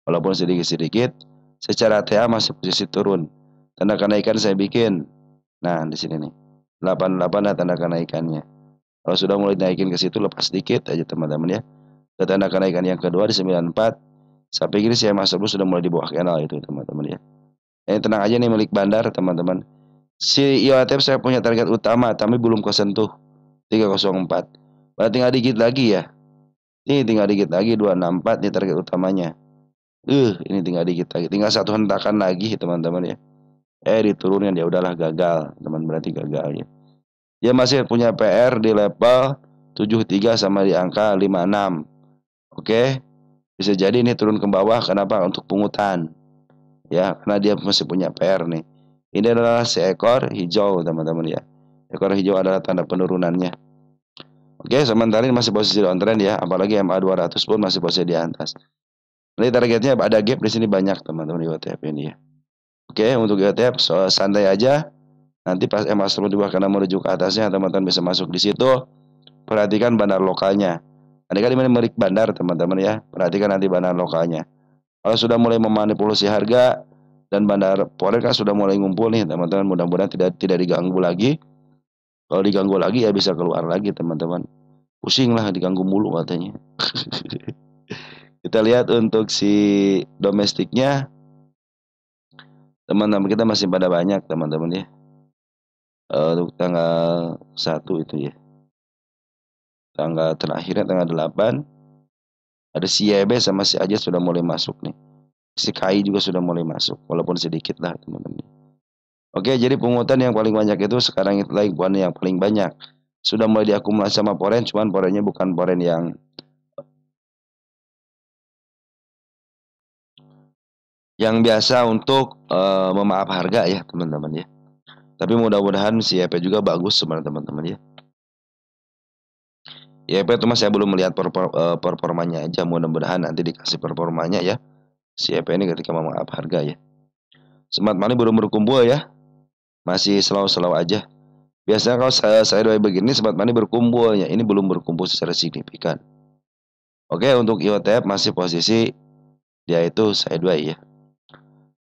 Walaupun sedikit-sedikit. Secara TA masih posisi turun. Tanda kenaikan saya bikin. Nah, di sini nih. 88 ada tanda kenaikannya. Kalau sudah mulai naikin ke situ, lepas sedikit aja teman-teman ya. Ke tanda kenaikan yang kedua di 94. Sampai gini saya masuk dulu sudah mulai di bawah kanal itu teman-teman ya. Tenang aja nih milik bandar teman-teman. Si IOTF saya punya target utama tapi belum kesentuh 304. Berarti tinggal dikit lagi ya. Ini tinggal dikit lagi 264 nih target utamanya. Ini tinggal dikit lagi. Tinggal satu hentakan lagi teman-teman ya. Diturunin ya udahlah gagal, teman berarti gagal ya. Dia masih punya PR di level 73 sama di angka 56. Oke. Bisa jadi ini turun ke bawah kenapa? Untuk pungutan. Ya, karena dia masih punya PR nih. Ini adalah seekor hijau teman-teman ya. Ekor hijau adalah tanda penurunannya. Oke, sementara ini masih posisi downtrend ya, apalagi MA 200 pun masih posisi di atas. Ini targetnya ada gap di sini banyak teman-teman di IOTF ini ya. Oke, untuk IOTF santai aja. Nanti pas MA turun juga karena menuju ke atasnya teman-teman bisa masuk di situ. Perhatikan bandar lokalnya. Nanti kan ini milik bandar teman-teman ya. Perhatikan nanti bandar lokalnya. Kalau sudah mulai memanipulasi harga dan bandar poren kan sudah mulai ngumpul nih teman-teman, mudah-mudahan tidak diganggu lagi. Kalau diganggu lagi ya bisa keluar lagi teman-teman. Pusing lah diganggu mulu katanya. Kita lihat untuk si domestiknya. Teman-teman kita masih pada banyak teman-teman ya. Untuk tanggal 1 itu ya. Tanggal terakhirnya tanggal 8. Ada si YB sama si Aja sudah mulai masuk nih. Si KI juga sudah mulai masuk. Walaupun sedikit lah teman-teman. Oke, jadi pungutan yang paling banyak itu sekarang itu lagi bukan yang paling banyak. Sudah mulai diakumulasi sama poren, cuman porennya bukan poren yang biasa untuk memaaf harga ya teman-teman ya. Tapi mudah-mudahan si EP juga bagus sebenarnya teman-teman ya. EP itu saya belum melihat performanya aja, mudah-mudahan nanti dikasih performanya ya. Si EP ini ketika memaaf harga ya. Smart money belum berkumpul ya. Masih slow-slow aja. Biasanya kalau saya doa begini smart money berkumpul ya. Ini belum berkumpul secara signifikan. Oke, untuk IOTF masih posisi dia itu sideways ya.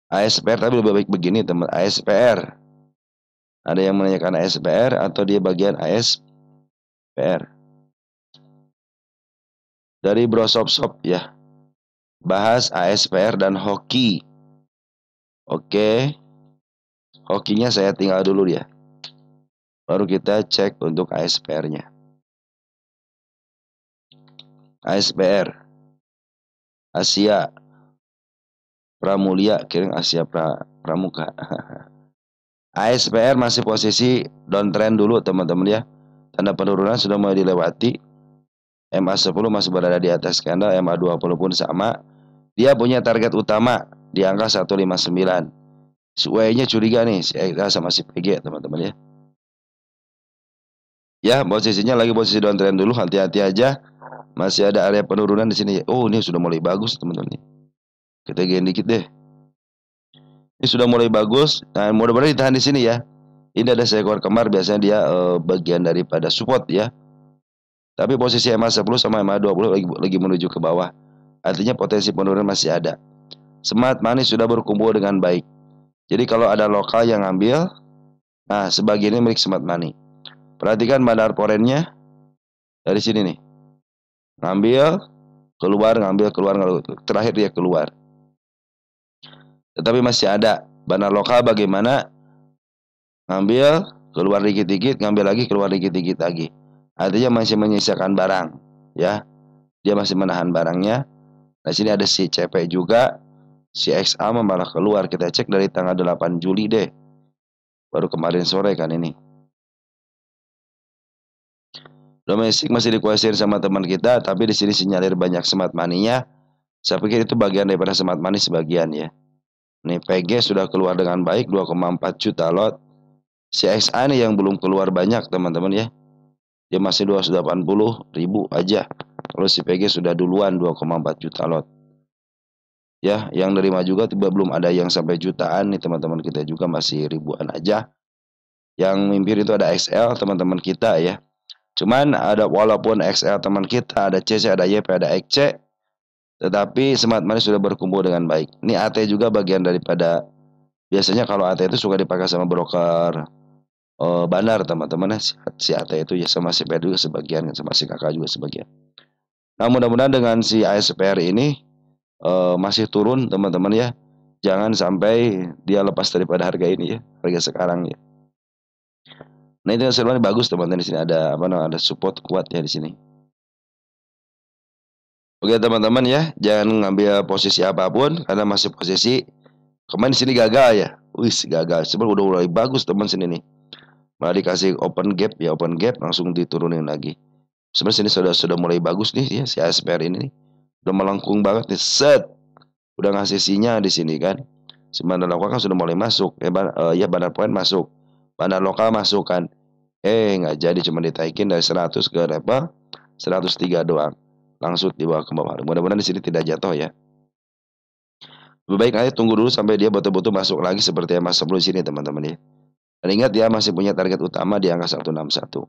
ASPR, tapi lebih baik begini teman, ASPR. Ada yang menanyakan ASPR atau dia bagian ASPR. Dari Bro Shop ya. Bahas ASPR dan hoki. Oke. Hokinya saya tinggal dulu ya. Baru kita cek untuk ASPR-nya. ASPR Asia Pramulia, kirim Asia Pramuka. ASPR masih posisi downtrend dulu teman-teman ya. Tanda penurunan sudah mulai dilewati. MA10 masih berada di atas candle, MA20 pun sama. Dia punya target utama di angka 159. Sway-nya curiga nih, si EXA sama si PG teman-teman ya. Ya, posisinya lagi posisi downtrend dulu, hati-hati aja. Masih ada area penurunan di sini. Oh, ini sudah mulai bagus teman-teman. Kita gain dikit deh. Ini sudah mulai bagus. Nah, mudah-mudahan ditahan di sini ya. Ini ada seekor kemar, biasanya dia bagian daripada support ya. Tapi posisi MA10 sama MA20 lagi menuju ke bawah. Artinya potensi penurunan masih ada. Smart money sudah berkumpul dengan baik. Jadi kalau ada lokal yang ngambil, nah sebagian ini milik smart money. Perhatikan bandar forennya dari sini nih. Ngambil, keluar, ngambil, keluar, terakhir dia keluar. Tetapi masih ada bandar lokal bagaimana? Ngambil, keluar dikit-dikit, ngambil lagi, keluar dikit-dikit lagi. Artinya masih menyisakan barang, ya. Dia masih menahan barangnya. Nah, sini ada si CP juga, si XA malah keluar. Kita cek dari tanggal 8 Juli deh. Baru kemarin sore kan ini. Domestik masih dikuasain sama teman kita, tapi di sini sinyalir banyak smart money-nya. Saya pikir itu bagian daripada smart money sebagian ya. Nih PG sudah keluar dengan baik 2,4 juta lot. Si XA nih yang belum keluar banyak teman-teman ya. Dia masih 280.000 aja. Kalau si PG sudah duluan 2,4 juta lot. Ya, yang nerima juga tiba belum ada yang sampai jutaan nih teman-teman kita juga masih ribuan aja. Yang mimpin itu ada XL teman-teman kita ya. Cuman ada walaupun XL teman kita, ada CC, ada YP, ada XC, tetapi Smart Money sudah berkumpul dengan baik. Ini AT juga bagian daripada, biasanya kalau AT itu suka dipakai sama broker bandar teman-teman ya. Si AT itu ya sama si PR juga sebagian, sama si kakak juga sebagian. Nah mudah-mudahan dengan si ASPR ini masih turun teman-teman ya. Jangan sampai dia lepas daripada harga ini ya, harga sekarang ya. Nah itu sebenarnya bagus teman-teman, di sini ada apa namanya, ada support kuat ya di sini. Oke teman-teman ya, jangan ngambil posisi apapun karena masih posisi kemarin di sini gagal ya. Wis gagal. Sebenarnya udah mulai bagus teman sini nih. Malah dikasih open gap ya, open gap langsung diturunin lagi. Sebenarnya sini sudah mulai bagus nih ya si ASPR ini nih. Udah melengkung banget nih. Set. Udah ngasih sinyal di sini kan. Si bandar lokal kan sudah mulai masuk. Ya bandar poin masuk. Bandar lokal masuk kan. Nggak jadi, cuma ditaikin dari 100 ke level 103 doang. Langsung dibawa ke bawah. Mudah-mudahan di sini tidak jatuh ya. Lebih baik aja tunggu dulu sampai dia betul-betul masuk lagi seperti yang Mas sebelum sini teman-teman ya. Dan ingat dia masih punya target utama di angka 161.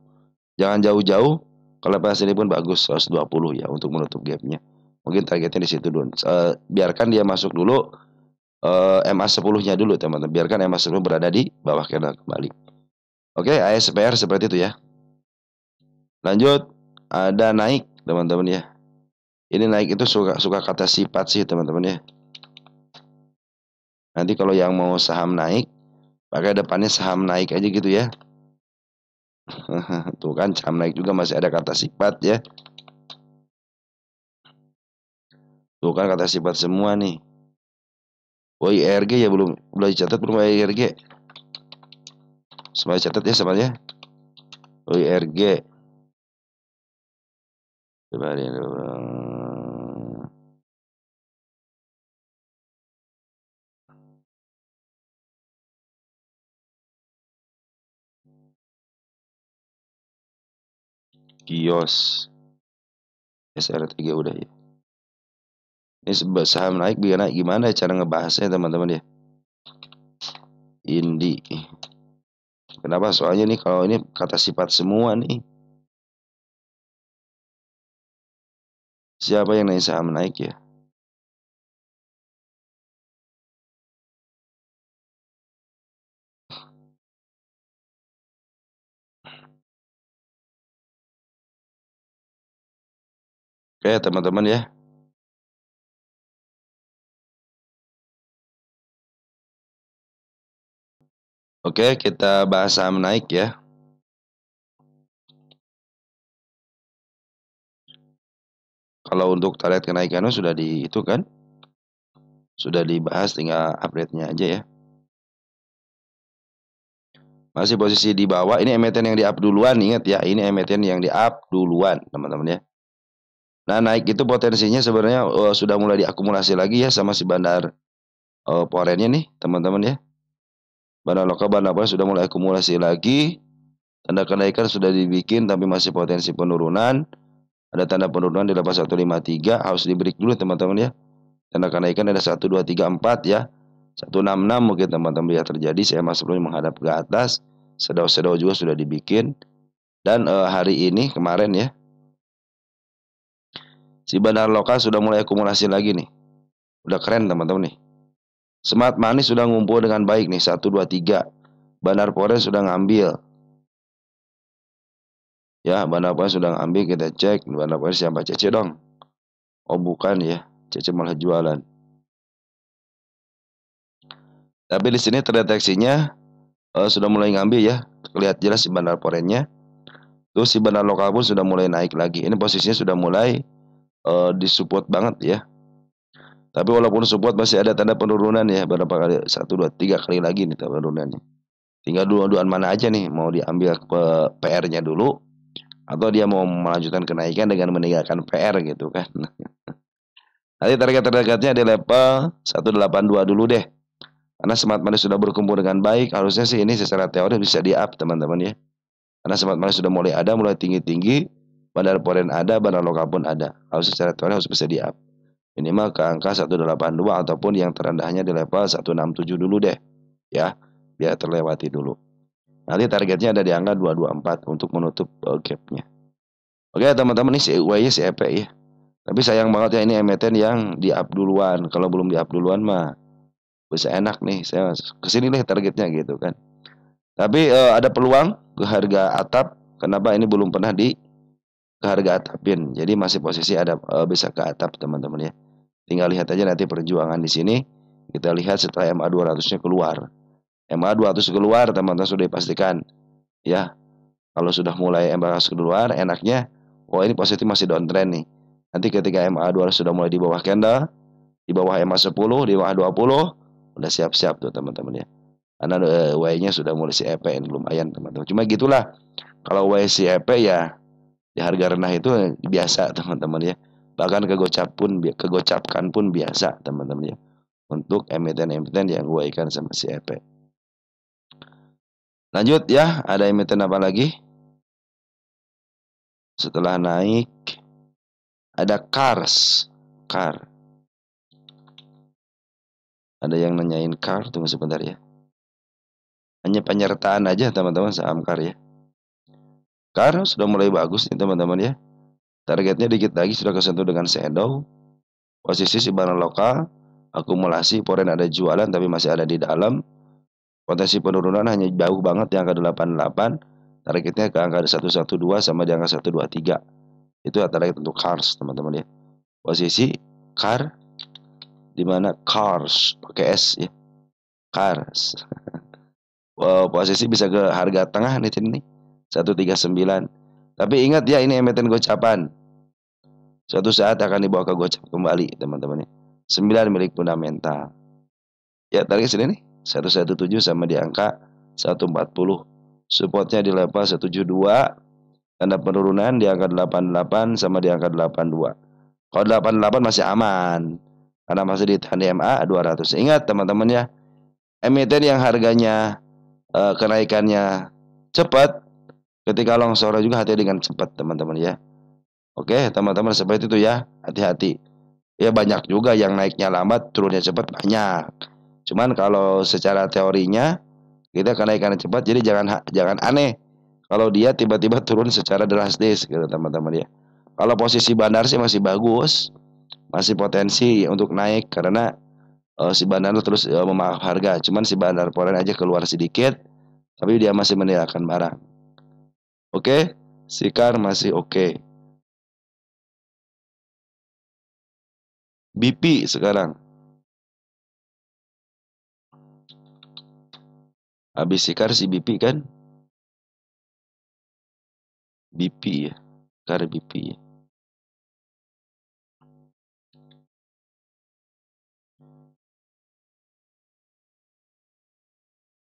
Jangan jauh-jauh. Kalau pas ini pun bagus 120 ya untuk menutup gapnya. Mungkin targetnya di situ dulu. Biarkan dia masuk dulu MA10-nya dulu teman-teman. Biarkan MA10 berada di bawah candle kembali. Oke, ASPR seperti itu ya. Lanjut, ada naik teman-teman ya. Ini naik itu suka kata sifat sih teman-teman ya. Nanti kalau yang mau saham naik, pakai depannya saham naik aja gitu ya. Tuh kan saham naik juga masih ada kata sifat ya. Tuh kan kata sifat semua nih. Oh IRG ya belum dicatat belum IRG. Semua catat ya semuanya. Oh IRG. Coba lihat. Kios. SRTG udah ya. Ini saham naik biar naik gimana cara ngebahasnya teman-teman ya. Indi. Kenapa? Soalnya nih kalau ini kata sifat semua nih. Siapa yang naik saham naik ya? Oke, teman-teman ya. Oke, kita bahas saham naik ya. Kalau untuk target kenaikannya sudah di itu kan, sudah dibahas, tinggal update-nya aja ya. Masih posisi di bawah, ini emiten yang di-up duluan, ingat ya, ini emiten yang di-up duluan, teman-teman ya. Nah, naik itu potensinya sebenarnya sudah mulai diakumulasi lagi ya sama si Bandar Porennya nih, teman-teman ya. Bandar lokal, Bandar Poren sudah mulai akumulasi lagi. Tanda kenaikan sudah dibikin tapi masih potensi penurunan. Ada tanda penurunan di level 153, harus di break dulu teman-teman ya. Tanda kenaikan ada 1 2 3 4 ya. 166 mungkin teman-teman ya terjadi. Saya masih belum menghadap ke atas. Sedau-sedau juga sudah dibikin. Dan hari ini kemarin ya, si bandar lokal sudah mulai akumulasi lagi nih. Udah keren teman-teman nih. Smart Money sudah ngumpul dengan baik nih, 1 2 3. Bandar Poren sudah ngambil. Ya, Bandar Poren sudah ngambil, kita cek. Bandar Poren siapa? Cece dong. Oh bukan ya, Cece malah jualan. Tapi di sini terdeteksinya sudah mulai ngambil ya. Lihat jelas si bandar Porennya. Terus si bandar lokal pun sudah mulai naik lagi. Ini posisinya sudah mulai disupport banget ya. Tapi walaupun support masih ada tanda penurunan ya. Berapa kali? 1 2 3 kali lagi nih penurunannya. Tinggal dua-duaan mana aja nih, mau diambil ke PR-nya dulu atau dia mau melanjutkan kenaikan dengan meninggalkan PR gitu kan. Nanti target terdekatnya di level 182 dulu deh. Karena Smart Money sudah berkumpul dengan baik, harusnya sih ini secara teori bisa di-up teman-teman ya. Karena Smart Money sudah mulai ada, mulai tinggi-tinggi, bandar foreign ada, bandar lokal pun ada. Harus secara teori harus bisa di-up. Minimal ke angka 182 ataupun yang terendahnya di level 167 dulu deh. Ya, biar terlewati dulu. Nanti targetnya ada di angka 224 untuk menutup gapnya. Oke teman-teman, ini si EY si EP ya. Tapi sayang banget ya, ini emiten yang di-up duluan. Kalau belum di-up duluan mah bisa enak nih, saya kesini nih targetnya gitu kan. Tapi ada peluang ke harga atap. Kenapa ini belum pernah di ke harga atapin? Jadi masih posisi ada bisa ke atap teman-teman ya. Tinggal lihat aja nanti perjuangan di sini. Kita lihat setelah MA 200-nya keluar. MA 200 keluar teman-teman sudah dipastikan ya. Kalau sudah mulai MA 200 keluar, enaknya oh ini positif masih downtrend nih. Nanti ketika MA 200 sudah mulai di bawah candle, di bawah MA 10, di bawah 20, udah siap-siap tuh teman-teman ya. Karena Y-nya sudah mulai si EP ini lumayan teman-teman. Cuma gitulah. Kalau Y si EP ya di harga renah itu biasa teman-teman ya. Bahkan kegocapkan pun biasa teman-teman ya. Untuk emiten-emiten yang Y kan sama si EP. Lanjut ya, ada emiten apa lagi? Setelah naik ada Cars. Car. Ada yang nanyain Car, tunggu sebentar ya. Hanya penyertaan aja teman-teman saham Car ya. Car sudah mulai bagus nih teman-teman ya. Targetnya dikit lagi sudah kesentuh dengan shadow. Posisi si barang lokal, akumulasi, foreign ada jualan tapi masih ada di dalam. Potensi penurunan hanya jauh banget di angka 88. Targetnya ke angka 112 sama di angka 123. Itu target untuk Cars teman-teman ya. Posisi Car di mana Cars pakai S ya. Cars. Wow, posisi bisa ke harga tengah nih sini nih. 139. Tapi ingat ya, ini emiten gocapan. Suatu saat akan dibawa ke gocap kembali teman-teman ya. 9 milik fundamental. Ya target sini nih 117 sama di angka 140. Supportnya di level 172. Tanda penurunan di angka 88 sama di angka 82. Kalau 88 masih aman karena masih ditahan di MA 200. Ingat teman-teman ya, emiten yang harganya kenaikannya cepat, ketika longsor juga hati dengan cepat teman-teman ya. Oke teman-teman, seperti itu ya, hati-hati. Ya banyak juga yang naiknya lambat, turunnya cepat banyak. Cuman kalau secara teorinya kita kenaikan cepat, jadi jangan aneh kalau dia tiba-tiba turun secara drastis gitu teman-teman ya. Kalau posisi bandar sih masih bagus, masih potensi untuk naik karena si bandar terus memaaf harga. Cuman si bandar foreign aja keluar sedikit, tapi dia masih meninggalkan barang. Oke, si Car masih oke. BP sekarang. Habis sikar si BP kan? BP ya. Sikar BP ya.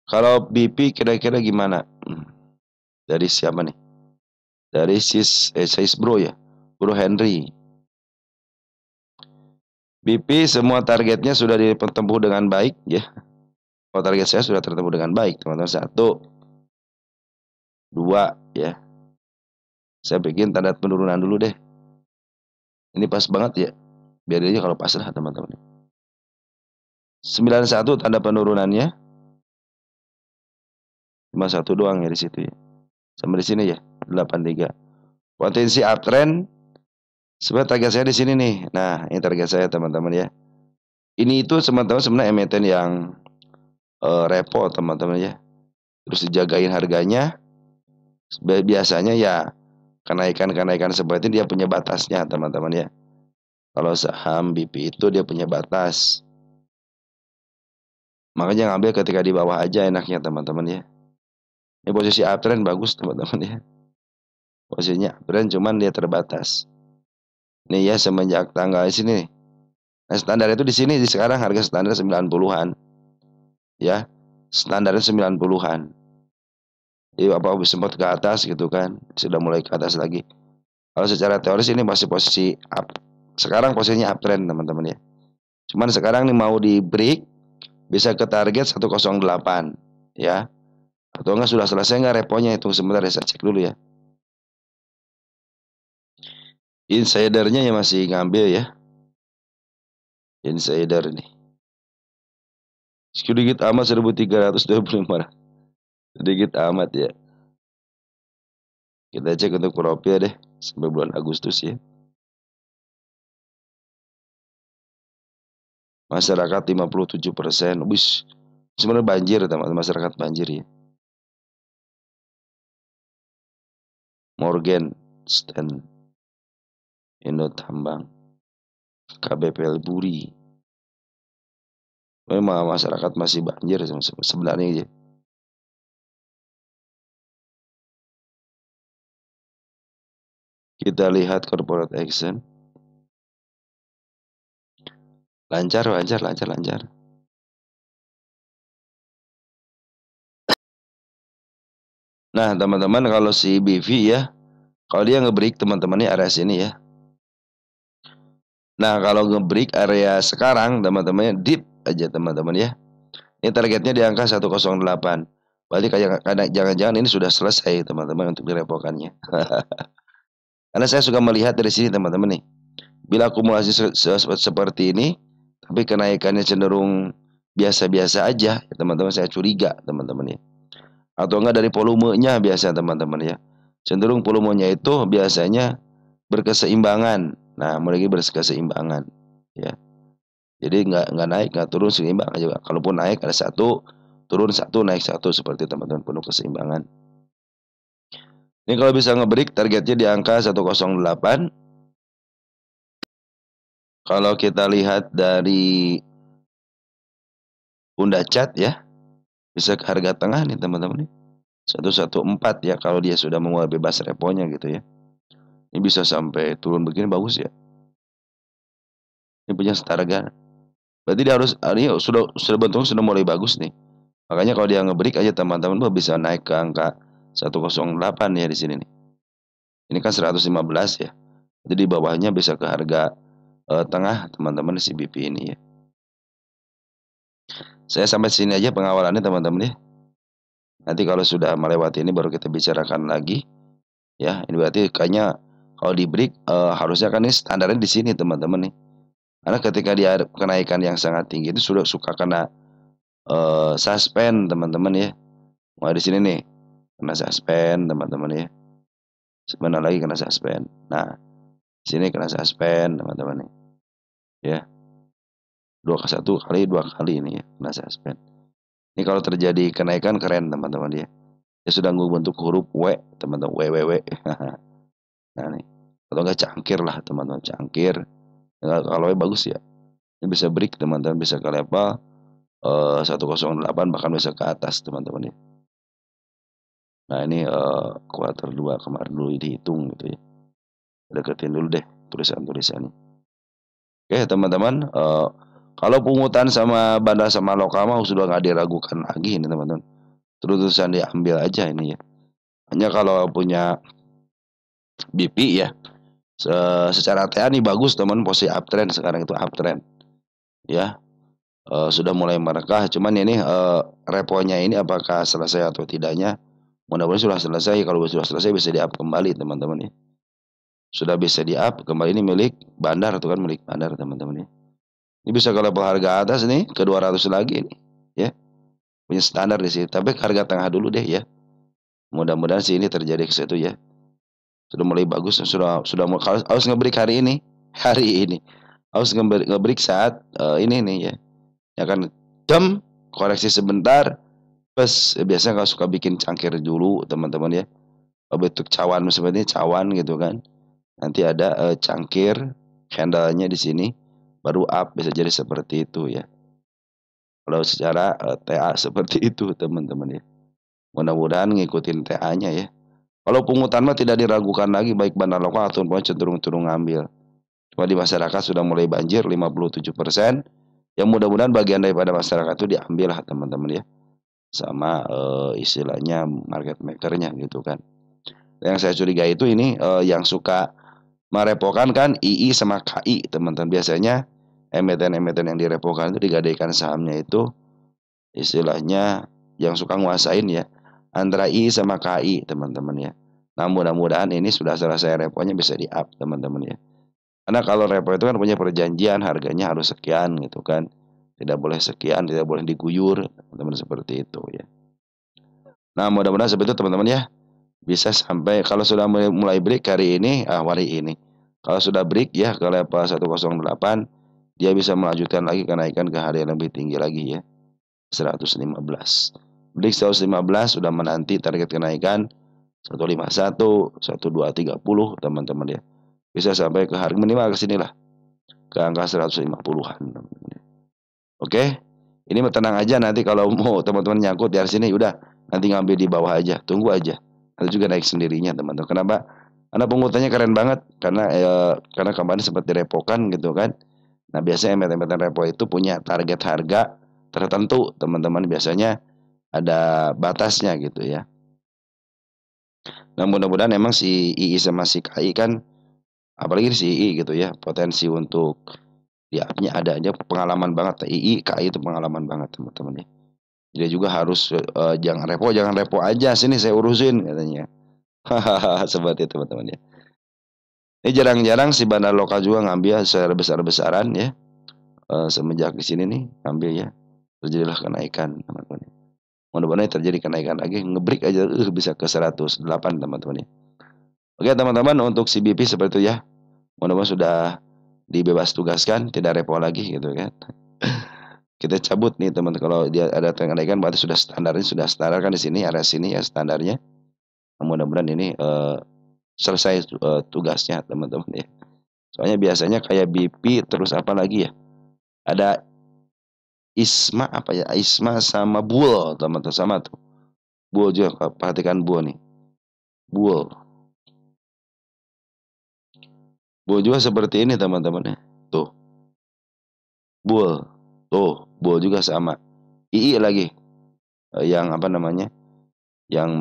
Kalau BP kira-kira gimana? Dari siapa nih? Dari Sis Bro ya. Bro Henry. BP semua targetnya sudah ditempuh dengan baik ya. Kalau target saya sudah tertempuh dengan baik, teman-teman. 1, 2 ya. Saya bikin tanda penurunan dulu deh. Ini pas banget ya. Biar aja kalau pas lah teman-teman. 91 tanda penurunannya. Cuma 1 doang ya di situ ya. Sampai di sini ya. 83. Potensi uptrend. Sebenarnya target saya di sini nih. Nah, ini target saya teman-teman ya. Ini itu teman-teman sebenarnya emiten yang repo teman-teman ya. Terus dijagain harganya. Biasanya ya kenaikan seperti ini dia punya batasnya teman-teman ya. Kalau saham BP itu dia punya batas. Makanya ngambil ketika di bawah aja enaknya teman-teman ya. Ini posisi uptrend bagus teman-teman ya. Posisinya uptrend cuman dia terbatas. Nih ya semenjak tanggal di sini. Nah, standar itu di sini di sekarang harga standar 90-an. Ya. Standarnya 90-an. Jadi apa sempat ke atas gitu kan. Sudah mulai ke atas lagi. Kalau secara teoris ini masih posisi up. Sekarang posisinya uptrend teman-teman ya. Cuman sekarang nih mau di break bisa ke target 108 ya. Atau enggak sudah selesai enggak reponya itu sebentar ya saya cek dulu ya. Insidernya ya masih ngambil ya. Insider nih. Sedikit amat 1325. Sedikit amat ya. Kita cek untuk profil deh sampai bulan Agustus ya. Masyarakat 57%. Wis, sebenarnya banjir teman-teman, masyarakat banjir ya. Morgan Stanley, Indo Tambang, KBPL Buri. Memang masyarakat masih banjir sebenarnya ya. Kita lihat corporate action. Lancar. Nah, teman-teman kalau si BV ya, kalau dia nge-break teman-teman ini area sini ya. Nah, kalau nge-break area sekarang teman-temannya deep aja teman-teman ya. Ini targetnya di angka 108. Berarti kayak jangan-jangan ini sudah selesai teman-teman untuk direpokannya. Karena saya suka melihat dari sini teman-teman nih. Bila akumulasi seperti ini, tapi kenaikannya cenderung biasa-biasa aja, ya teman-teman saya curiga teman-teman ya. Atau enggak dari volumenya biasa teman-teman ya. Cenderung volumenya itu biasanya berkeseimbangan. Nah, mulai berkeseimbangan ya. Jadi nggak naik, nggak turun, seimbang aja. Kalaupun naik ada satu, turun satu, naik satu seperti teman-teman penuh keseimbangan. Ini kalau bisa ngebreak targetnya di angka 108. Kalau kita lihat dari Bunda Chat ya, bisa ke harga tengah nih teman-teman nih. 114 ya kalau dia sudah mau bebas reponya gitu ya. Ini bisa sampai turun begini bagus ya. Ini punya harga. Berarti dia harus ini sudah bentuk sudah mulai bagus nih. Makanya kalau dia ngebreak aja teman-teman bisa naik ke angka 108 ya di sini nih. Ini kan 115 ya. Jadi di bawahnya bisa ke harga tengah teman-teman si BP ini ya. Saya sampai sini aja pengawalannya teman-teman ya. Nanti kalau sudah melewati ini baru kita bicarakan lagi. Ya, ini berarti kayaknya kalau di break harusnya kan ini standarnya di sini teman-teman nih. Karena ketika dia kenaikan yang sangat tinggi itu sudah suka kena suspend teman-teman ya. Wah di sini nih kena suspend teman-teman ya. Sebentar lagi kena suspend. Nah, sini kena suspend teman-teman nih. Ya. 2 kali ini ya kena suspend. Ini kalau terjadi kenaikan keren teman-teman ya. Dia sudah bentuk huruf W teman-teman WWW. Nah nih. Atau enggak cangkir lah teman-teman, cangkir. Kalau bagus ya. Ini bisa break teman-teman, bisa ke level 108 bahkan bisa ke atas teman-teman ya. Nah ini kuartal 2 kemarin dulu dihitung gitu ya. Deketin dulu deh tulisan-tulisannya. Oke teman-teman, kalau pungutan sama bandar sama lokal mah sudah nggak diragukan lagi ini teman-teman. Terusan diambil aja ini ya. Hanya kalau punya BP ya, secara TA nih bagus teman, posisi uptrend sekarang itu uptrend ya. Sudah mulai merekah, cuman ini reponya ini apakah selesai atau tidaknya, mudah-mudahan sudah selesai. Kalau sudah selesai bisa di-up kembali teman-teman ya. Sudah bisa di-up kembali, ini milik bandar tuh kan, milik bandar teman-teman ya. Ini bisa ke level harga atas nih, ke 200 lagi nih ya. Punya standar di sini, tapi harga tengah dulu deh ya. Mudah-mudahan sih ini terjadi ke situ ya. Sudah mulai bagus, sudah harus nge-break hari ini. Hari ini. Harus nge-break saat ini nih ya. Ya kan jam koreksi sebentar. Plus biasanya kalau suka bikin cangkir dulu teman-teman ya. Bentuk cawan seperti ini, cawan gitu kan. Nanti ada cangkir handle-nya di sini baru up, bisa jadi seperti itu ya. Kalau secara TA seperti itu teman-teman ya. Mudah-mudahan ngikutin TA-nya ya. Kalau pungutan mah tidak diragukan lagi, baik bandar lokal ataupun cenderung ngambil. Cuma di masyarakat sudah mulai banjir 57%. Ya mudah-mudahan bagian daripada masyarakat itu diambil lah teman-teman ya. Sama istilahnya market makernya gitu kan. Yang saya curiga itu ini yang suka merepokan kan II sama KI teman-teman. Biasanya emiten-emiten yang direpokan itu digadaikan sahamnya itu istilahnya yang suka nguasain ya, antara I sama KI teman-teman ya. Nah mudah-mudahan ini sudah selesai reponya bisa di-up teman-teman ya. Karena kalau repo itu kan punya perjanjian harganya harus sekian gitu kan. Tidak boleh sekian, tidak boleh diguyur, teman-teman seperti itu ya. Nah mudah-mudahan seperti itu teman-teman ya. Bisa sampai kalau sudah mulai break hari ini, Kalau sudah break ya ke level 108, dia bisa melanjutkan lagi kenaikan ke hari yang lebih tinggi lagi ya. 115. Break 115 sudah menanti target kenaikan 151, 1230 teman-teman ya. Bisa sampai ke harga minimal ke sinilah. Ke angka 150-an. Oke. Ini tenang aja, nanti kalau mau teman-teman nyangkut dari sini udah nanti ngambil di bawah aja, tunggu aja. Nanti juga naik sendirinya teman-teman. Kenapa? Karena pungutannya keren banget karena kemarin sempat direpokan gitu kan. Nah, biasanya emiten-emiten repo itu punya target harga tertentu, teman-teman, biasanya ada batasnya gitu ya. Nah, mudah-mudahan emang si II sama si KI kan, apalagi si II gitu ya, potensi untuk di-up-nya ada aja, pengalaman banget II, KI itu pengalaman banget teman-teman ya. Dia juga harus jangan repo aja, sini saya urusin katanya. Hahaha, seperti itu teman-teman ya. Ini jarang-jarang si bandar lokal juga ngambil secara besar-besaran ya. Semenjak di sini nih ngambil ya. Terjadilah kenaikan teman-teman. Mudah-mudahan terjadi kenaikan lagi, ngebreak aja bisa ke 108 teman-teman ya. Oke teman-teman, untuk CBP seperti itu ya. Mudah-mudahan sudah dibebas tugaskan, tidak repo lagi gitu kan. Kita cabut nih teman, kalau dia ada kenaikan berarti sudah standar kan di sini, area sini ya standarnya. Mudah-mudahan ini selesai tugasnya teman-teman ya. Soalnya biasanya kayak BP terus apa lagi ya? Ada ISMA apa ya? ISMA sama BUL teman-teman, sama tuh. BUL juga, perhatikan BUL nih. BUL. BUL juga seperti ini teman-teman ya. Tuh. BUL. Tuh, BUL juga sama. II lagi. Yang apa namanya? Yang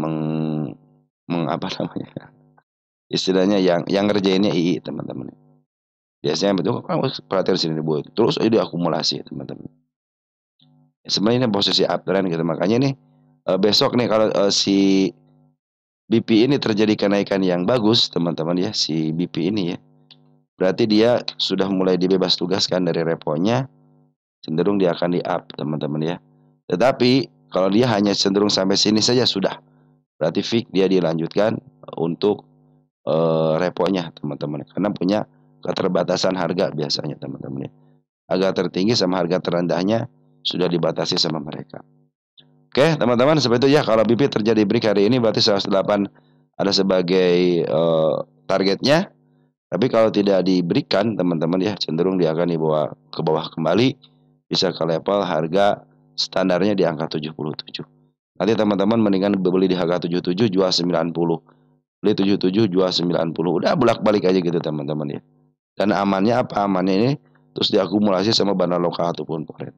apa namanya? Istilahnya yang ngerjainnya II teman-teman. Biasanya betul perhatian sini BUL. Terus aja diakumulasi teman-teman. Sebenarnya ini posisi uptrend gitu, makanya nih besok nih kalau si BP ini terjadi kenaikan yang bagus teman-teman ya, si BP ini ya, berarti dia sudah mulai dibebas tugaskan dari reponya, cenderung dia akan di-up teman-teman ya. Tetapi kalau dia hanya cenderung sampai sini saja sudah, berarti fix dia dilanjutkan untuk reponya teman-teman, karena punya keterbatasan harga biasanya teman-teman ya. Harga tertinggi sama harga terendahnya sudah dibatasi sama mereka. Oke teman-teman, seperti itu ya. Kalau BP terjadi break hari ini berarti 108 ada sebagai targetnya. Tapi kalau tidak diberikan teman-teman ya, cenderung dia akan dibawa ke bawah kembali, bisa ke level harga standarnya di angka 77. Nanti teman-teman mendingan beli di harga 77 jual 90. Beli 77 jual 90. Udah bolak-balik aja gitu teman-teman ya. Dan amannya apa? Amannya ini terus diakumulasi sama bandar lokal ataupun foreign.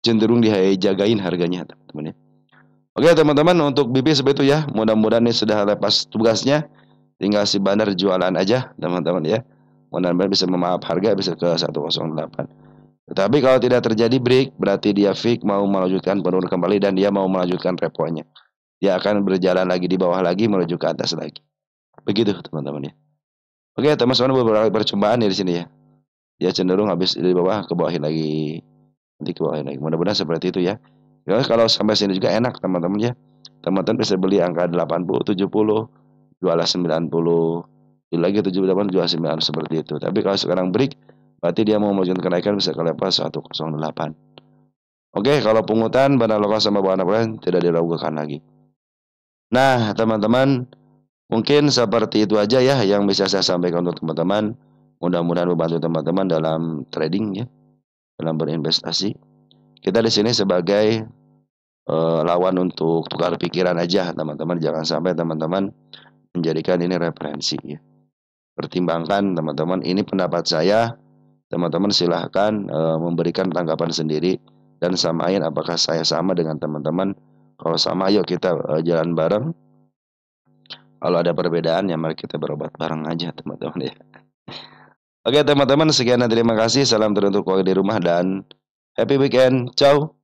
Cenderung dijagain harganya teman-teman ya. Oke teman-teman, untuk BP seperti itu ya. Mudah-mudahan ini sudah lepas tugasnya. Tinggal si bandar jualan aja teman-teman ya. Mudah-mudahan bisa memaaf harga bisa ke 108. Tetapi kalau tidak terjadi break, berarti dia fix mau melanjutkan penurunan kembali dan dia mau melanjutkan reponya. Dia akan berjalan lagi di bawah lagi menuju ke atas lagi. Begitu teman-teman ya. Oke teman-teman, beberapa percobaan di sini ya. Dia cenderung habis di bawah ke bawahin lagi. Nanti ke bawahin lagi. Mudah-mudahan seperti itu ya. Ya kalau sampai sini juga enak teman-teman ya. Teman-teman bisa beli angka 80, 70, jual 90, lagi 78, jual 9 seperti itu. Tapi kalau sekarang break, berarti dia mau melanjutkan kenaikan bisa ke level 108. Oke, kalau pungutan bandar lokal sama bahan apa tidak diragukan lagi. Nah, teman-teman, mungkin seperti itu aja ya yang bisa saya sampaikan untuk teman-teman. Mudah-mudahan membantu teman-teman dalam trading ya, dalam berinvestasi. Kita di sini sebagai lawan untuk tukar pikiran aja, teman-teman. Jangan sampai teman-teman menjadikan ini referensi ya. Pertimbangkan teman-teman, ini pendapat saya. Teman-teman silahkan memberikan tanggapan sendiri dan samain apakah saya sama dengan teman-teman. Kalau sama, yuk kita jalan bareng. Kalau ada perbedaan ya mari kita berobat bareng aja teman-teman ya. Oke teman-teman, sekian dan terima kasih. Salam teruntuk keluarga di rumah dan happy weekend. Ciao.